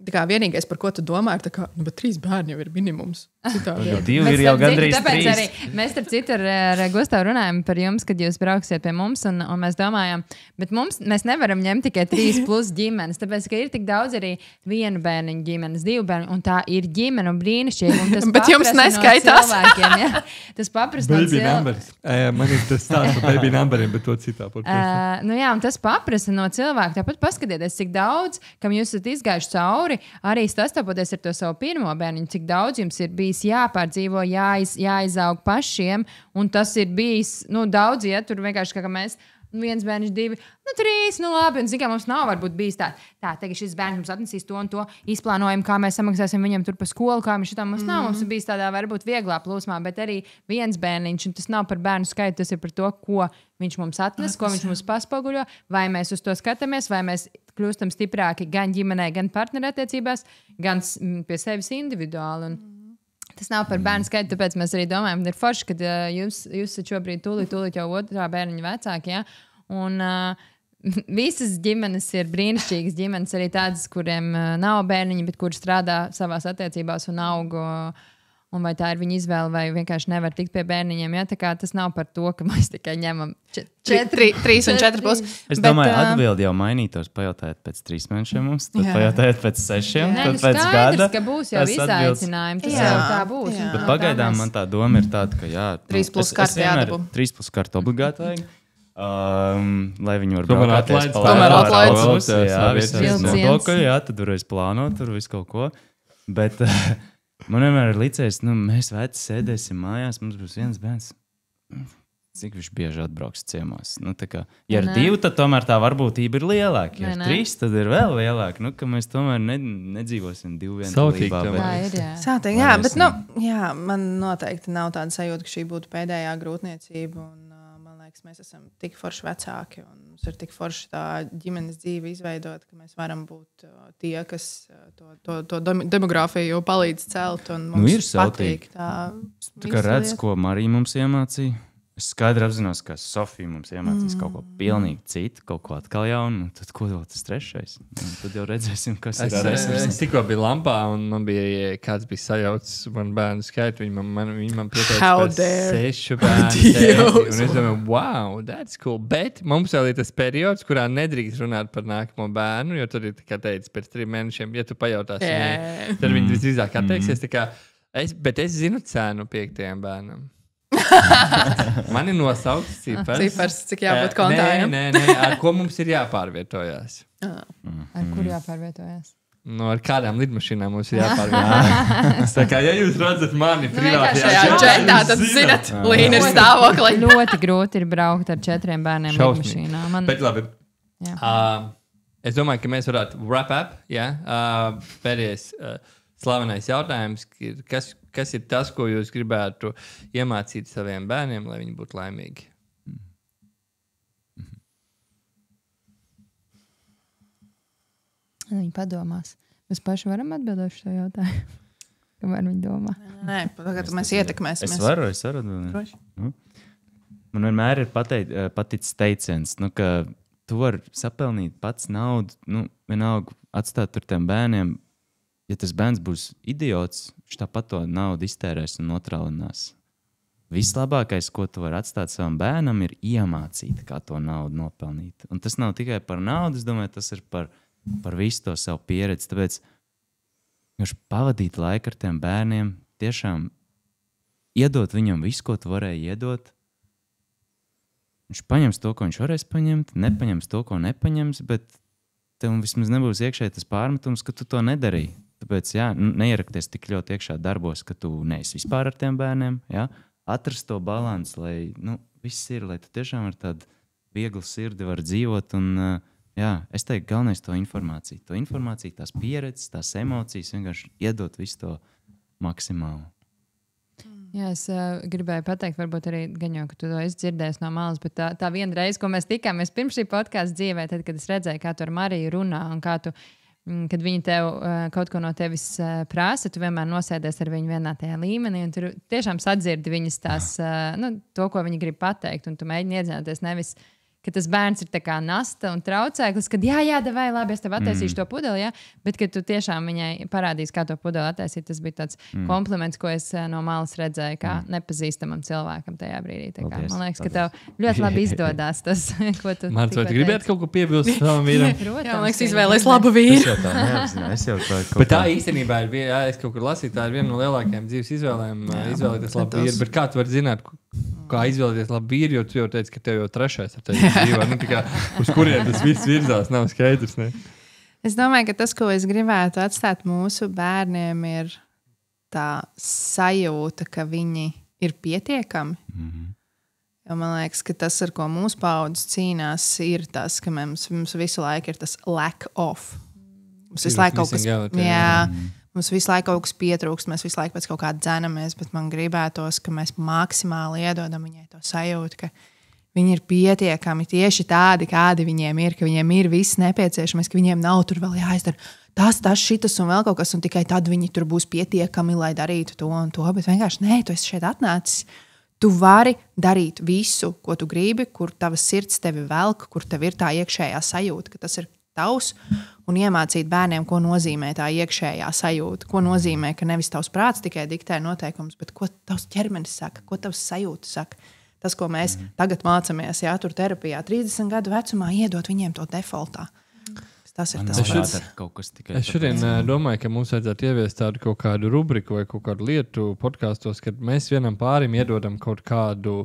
vienīgais, par ko tu domā, ir, ka 3 bērni jau ir minimums. Divi ir jau gandrīz 3. Arī mēs starp citu ar Gustavu runājam par jums, kad jūs brauksiet pie mums, un mēs domājam, bet mēs nevaram ņemt tikai 3 plus ģimenes, tāpēc, ka ir tik daudz arī 1 bērniņu ģimenes, 2 bērniņu, un tā ir ģimene un brīnišķīgi. Bet jums neskaitās. Ja? Tas paprasa no cilvēkiem. Man ir tas stāsts par baby numberiem, bet to citā podkastā. Un tas paprasa no cilvēka. Tāpat paskatieties, cik daudz, kam jūs esat izgājuši cauri, arī sastopoties ar to savu pirmo bērniņu, cik daudz jums ir bijis jāpārdzīvo, jāizaug pašiem, un tas ir bijis, daudz iet, tur vienkārši kā mēs, 1 bērniņš, 2, 3, labi, un zin, kā mums nav varbūt bijis tagad šis bērns mums atnesīs to un to, izplānojam, kā mēs samaksāsim viņam tur pa skolu, kā mēs šitā mums nav, mums ir bijis tādā varbūt vieglā plūsmā, bet arī 1 bērniņš, un tas nav par bērnu skaitu, tas ir par to, ko viņš mums atnes, ko viņš mums paspoguļo, vai mēs uz to skatāmies, vai mēs kļūstam stiprāki gan ģimenē, gan partnerattiecībās, gan pie sevis individuāli. Un tas nav par bērnu skaitu, tāpēc mēs arī domājam, ka ir forši, ka jūs esat šobrīd tūlīt jau 2. bērniņa vecāki, ja? Un visas ģimenes ir brīnišķīgas ģimenes, arī tādas, kuriem nav bērniņi, bet kuri strādā savās attiecībās un aug. Un vai tā ir viņa izvēle, vai vienkārši nevar tikt pie bērniņiem. Ja? Tā kā tas nav par to, ka mēs tikai ņemam 3 un 4 plus. Es domāju, atbildi jau mainītos. Pajautājiet pēc 3 mēnešiem mums, tad pajautājiet pēc 6, tad pēc gada. Ka būs jau izaicinājumi. Tas jau tā būs. Jā. Bet pagaidām man tā doma ir tāda, ka 3 plus karti jādabū. 3 plus karti obligāti vajag. Lai viņi var braukt tomēr atlaidus. Jā, visais nodokļi, tad varēs plānot tur visu kaut ko. Bet man vienmēr ir licies, mēs veci sēdēsim mājās, mums būs 1 bērns. Cik viņš bieži atbrauks ciemās. Ja ir 2, tad tomēr tā varbūtība ir lielāka. Ja ir 3, tad ir vēl lielāka. Ka mēs tomēr nedzīvosim 2 vientulībā. Sautīgi, jā. Bet man noteikti nav tāda sajūta, ka šī būtu pēdējā grūtniecība. Man liekas, mēs esam tik forši vecāki un mums ir tik forši tā ģimenes dzīve izveidot, ka mēs varam būt tie, kas to demogrāfiju palīdz celt un mums patīk. Tā kā redz, ko Marija mums iemācīja. Es skaidri apzinos, ka Sofija mums iemācīs kaut ko pilnīgi citu, kaut ko atkal jaunu, tad ko vēl tas 3? Tad jau redzēsim, kas ir ar es tikko biju lampā, un man bija kāds bija sajaucis man bērnu skaitu, viņi man pieteica par 6 bērnu. Un es domāju, wow, that's cool. Bet mums vēl ir tas periods, kurā nedrīkst runāt par nākamo bērnu, jo tur ir, kā teicis, pēc 3 mēnešiem, ja tu pajautāsi, tad viņi visdrīzāk atteiksies. Bet es zinu cenu 5. bērnam. Man ir nosaukts cipars, cik jābūt kontā. Nē, ar ko mums ir jāpārvietojās? Ar kur jāpārvietojās? Ar kādām lidmašīnām mums ir jāpārvietojās. Tā kā, ja jūs redzat mani privātajā džetā, tad zinat, Līna ir stāvoklī. Ļoti grūti ir braukt ar 4 bērniem lidmašīnā. Bet labi. Es domāju, ka mēs varētu wrap up. Pēdējais slavenais jautājums, kas ir tas, ko jūs gribētu iemācīt saviem bērniem, lai viņi būtu laimīgi? Viņi padomās. Mēs paši varam atbildēt šo jautājumu. Kamēr viņi domā. Nē, tagad mēs ietekmēsim. Es varu atbildēt. Man vienmēr ir paticis teiciens, ka tu vari sapelnīt pats naudu, vienalga atstāt tur tiem bērniem. Ja tas bērns būs idiots, viņš tāpat to naudu iztērēs un notralinās. Vislabākais, ko tu vari atstāt savam bērnam, ir iemācīt, kā to naudu nopelnīt. Un tas nav tikai par naudu, es domāju, tas ir par visu to savu pieredzi. Tāpēc pavadīt laiku ar tiem bērniem, tiešām iedot viņam visu, ko tu varēji iedot. Viņš paņems to, ko viņš varēs paņemt, nepaņems to, ko nepaņems, bet tev vismaz nebūs iekšēji tas pārmetums, ka tu to nedarīji. Tāpēc, neierakties tik ļoti iekšā darbos, ka tu neesi vispār ar tiem bērniem, atrast to balansu, lai, viss ir, lai tu tiešām ar tādu vieglu sirdi var dzīvot un, es teiktu, galvenais to informāciju, tās pieredzes, tās emocijas, vienkārši iedot visu to maksimāli. Jā, es gribēju pateikt, varbūt arī gaņo, ka tu to esi dzirdējis no malas, bet tā viena reize, ko mēs tikāmies pirms šī podkāsta dzīvē, tad, kad es redzēju, kā tu ar Mariju runā un kā tu, kad viņi tev kaut ko no tevis prasa, tu vienmēr nosēdies ar viņu vienā tajā līmenī un tur tiešām sadzirdi viņas tās, to, ko viņi grib pateikt, un tu mēģini iedzināties nevis, ka tas bērns ir tā kā nasta un traucēklis, kad davai, labi, es tev attaisīšu to pudeli, bet kad tu tiešām viņai parādīsi, kā to pudeli attaisīt, tas bija tāds kompliments, ko es no malas redzēju, kā nepazīstamam cilvēkam tajā brīdī. Tā kā, man liekas, ka tev ļoti labi izdodās tas, ko tu Mārts, vai tu gribētu kaut ko piebilst savam vīram? Jā, man liekas, izvēlēs labu vīru. Es jau tā Bet tā īstenībā ir, es kaut kur lasīju, tā ir viena no lielākajām dzīves izvēlēm, izvēlēties labu vīru. Bet kā tu vari zināt, kā izvēlēties labu vīru, jo tu jau teici, ka tev jau trešais ar tevi dzīvā. Kā, uz kuriem tas viss virzās, nav skaidrs. Ne? Es domāju, ka tas, ko es gribētu atstāt mūsu bērniem, ir tā sajūta, ka viņi ir pietiekami. Jo man liekas, ka tas, ar ko mūsu paudzes cīnās, ir tas, ka mums visu laiku ir tas lack of. Mums visu laiku kaut kas... Mums visu laiku kaut kas pietrūkst, mēs visu laiku pēc kaut kā dzenamies, bet man gribētos, ka mēs maksimāli iedodam viņai to sajūtu, ka viņi ir pietiekami tieši tādi, kādi viņiem ir, ka viņiem ir viss nepieciešamais, ka viņiem nav tur vēl jāizdara tas, šitas un vēl kaut kas, un tikai tad viņi tur būs pietiekami, lai darītu to un to, bet vienkārši nē, tu esi šeit atnācis. Tu vari darīt visu, ko tu gribi, kur tava sirds tevi velk, kur tev ir tā iekšējā sajūta, ka tas ir tavs, un iemācīt bērniem, ko nozīmē tā iekšējā sajūta, ko nozīmē, ka nevis tavs prāts tikai diktē noteikumus, bet ko tavs ķermenis saka, ko tavs sajūta saka. Tas, ko mēs tagad mācāmies, tur terapijā, 30 gadu vecumā, iedot viņiem to defaultā. Tas ir tas pats. Es šodien domāju, ka mums vajadzētu ieviest tādu kaut kādu rubriku vai kaut kādu lietu podkāstos, kad mēs vienam pārim iedodam kaut kādu,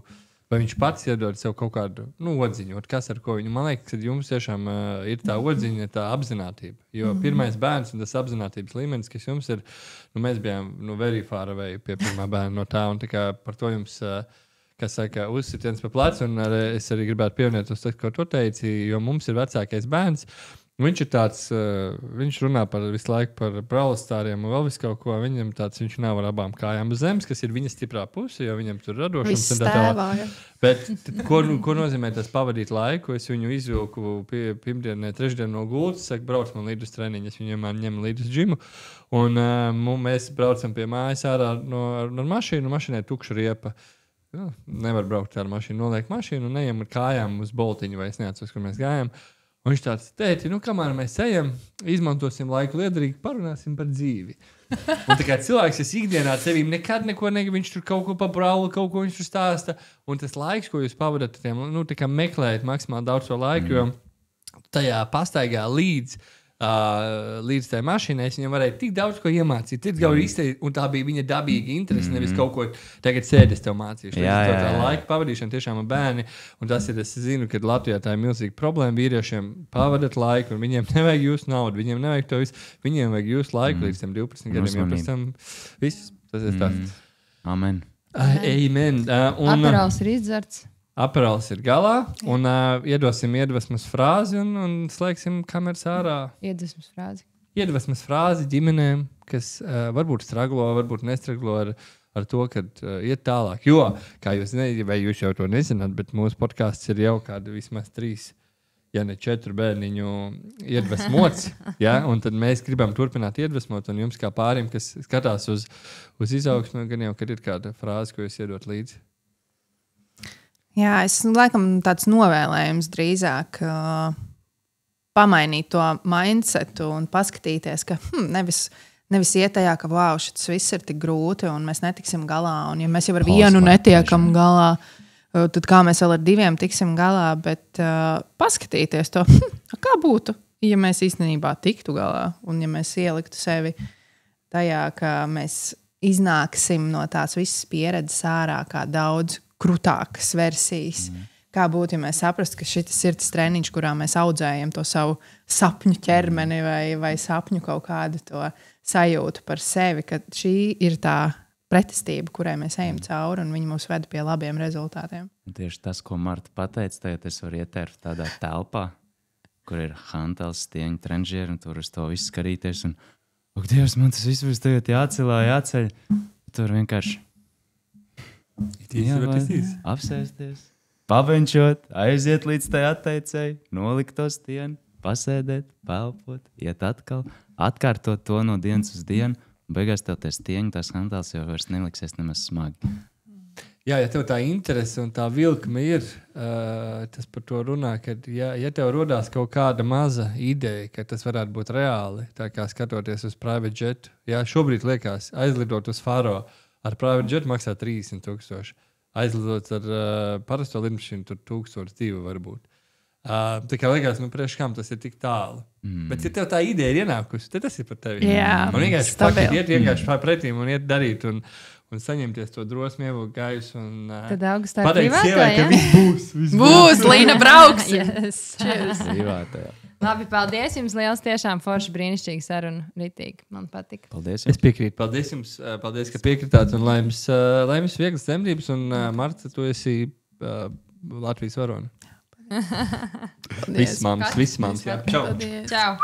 vai viņš pats iedod sev kaut kādu odziņu, kas ar ko viņu. Man liekas, ka jums tiešām ir tā odziņa, tā apzinātība. Jo pirmais bērns un tas apzinātības līmenis, kas jums ir, mēs bijām very far away pie pirmā bērna no tā, un tā kā par to jums... kas saka, uzsitiens pa plecu, un es arī gribētu pievienot uz to, ko tu teici, jo mums ir vecākais bērns. Viņš ir tāds, viņš runā visu laiku par braulstāriem un vēl visu kaut ko. Viņam tāds, viņš nav ar abām kājām uz zemes, kas ir viņa stiprā puse, jo viņam tur radošums un tā tālāk. Bet ko nozīmē tas pavadīt laiku? Es viņu izvilku pirmdienē, trešdienē no gultas, saku, brauc man līdz uz treniņu, es viņu ņemu līdz uz džimu. Un mēs braucam pie mājas ārā no mašīnu, mašīnai tukša riepa. Nevar braukt ar mašīnu, noliek mašīnu un neejam ar kājām uz boltiņu, vai es neatceros, kur mēs gājām. Un viņš tāds teica, kamēr mēs ejam, izmantosim laiku liederīgi, parunāsim par dzīvi. Un tā kā cilvēks, es ikdienā tevīm nekad neko negribu, viņš tur kaut ko pa braulu, kaut ko viņš tur stāsta. Un tas laiks, ko jūs pavadat, tā kā meklējat maksimāli daudz to laiku, jo tajā pastaigā līdz tai mašīnai es viņam varēju tik daudz ko iemācīt, tik daudz izteikt, un tā bija viņa dabīga interese, nevis kaut ko tagad sēdēs tev mācīšu. Tā laika pavadīšana tiešām ar bērni, un tas ir, es zinu, ka Latvijā tā ir milzīga problēma vīriešiem pavadat laiku, un viņiem nevajag jūsu naudu, viņiem nevajag to visu, viņiem vajag jūsu laiku līdz tiem 12 gadiem, jo pēc tam viss, tas ir tāds. Amen. Amen. Aperāls ir izdzerts. Aperāls ir galā, un iedosim iedvesmas frāzi un slēgsim kameras ārā. Iedvesmas frāzi. Iedvesmas frāzi ģimenēm, kas varbūt straglo, varbūt nestraglo ar to, kad iet tālāk. Jo, kā jūs vai jūs jau to nezināt, bet mūsu podcasts ir jau kādi vismaz 3, ja ne 4 bērniņu iedvesmots. Un tad mēs gribam turpināt iedvesmot, un jums kā pārim, kas skatās uz izaugsmu, gan jau, kad ir kāda frāze, ko jūs iedot līdzi. Jā, es laikam tāds novēlējums drīzāk pamainīt to mindsetu un paskatīties, ka nevis iet tajā, ka wow, šis viss ir tik grūti un mēs netiksim galā. Un ja mēs jau ar vienu netiekam galā, tad kā mēs vēl ar 2 tiksim galā, bet paskatīties to, kā būtu, ja mēs īstenībā tiktu galā un ja mēs ieliktu sevi tajā, ka mēs iznāksim no tās visas pieredzes ārā kā daudz krūtākas versijas, kā būtu, ja mēs saprastu, ka šis ir tas treniņš, kurā mēs audzējam to savu sapņu ķermeni vai sapņu kaut kādu to sajūtu par sevi, ka šī ir tā pretestība, kurai mēs ejam cauri, un viņi mūs ved pie labiem rezultātiem. Tieši tas, ko Marta pateica, tagad es varu ietērpt tādā telpā, kur ir hantels, stieņi, trenžieri, un tur uz to visu skatīties. Un, ak, Dievs, man tas viss būs tagad jāceļ. Tur vienkārši apsēsties, pabenčot, aiziet līdz tai atteicēji, nolikt to stieni, pasēdēt, pelpot, iet atkal, atkārtot to no dienas uz dienu, un beigās tev tie stieņi, tās hantels jau vairs neliksies nemaz smagi. Jā, ja tev tā interese un tā vilkme ir, tas par to runā, ka ja tev rodās kaut kāda maza ideja, ka tas varētu būt reāli, tā kā skatoties uz private jetu, jā, šobrīd liekas, aizlidot uz Faro ar private jetu maksā 30,000, aizlidot ar parasto lidmašīnu tur 1,200 varbūt. Tā kā liekas, priekš kam tas ir tik tālu. Bet, ja tev tā ideja ir ienākusi, tad tas ir par tevi. Jā, un vienkārši iet vienkārši pretīm un iet darīt un saņemties to drosmi, ievūk gaisu un pateikt sievai, ka viss būs. Būs, Līna brauks! Yes. Privātajā. Labi, paldies jums liels, tiešām forši brīnišķīgi saruna, ritīgi, man patika. Paldies Es piekrītu, paldies jums, paldies, ka piekritāt un lai jums vieglas dzemdības un Marta, tu esi Latvijas varoni. Viss mams, jā. Čau! Paldies. Čau!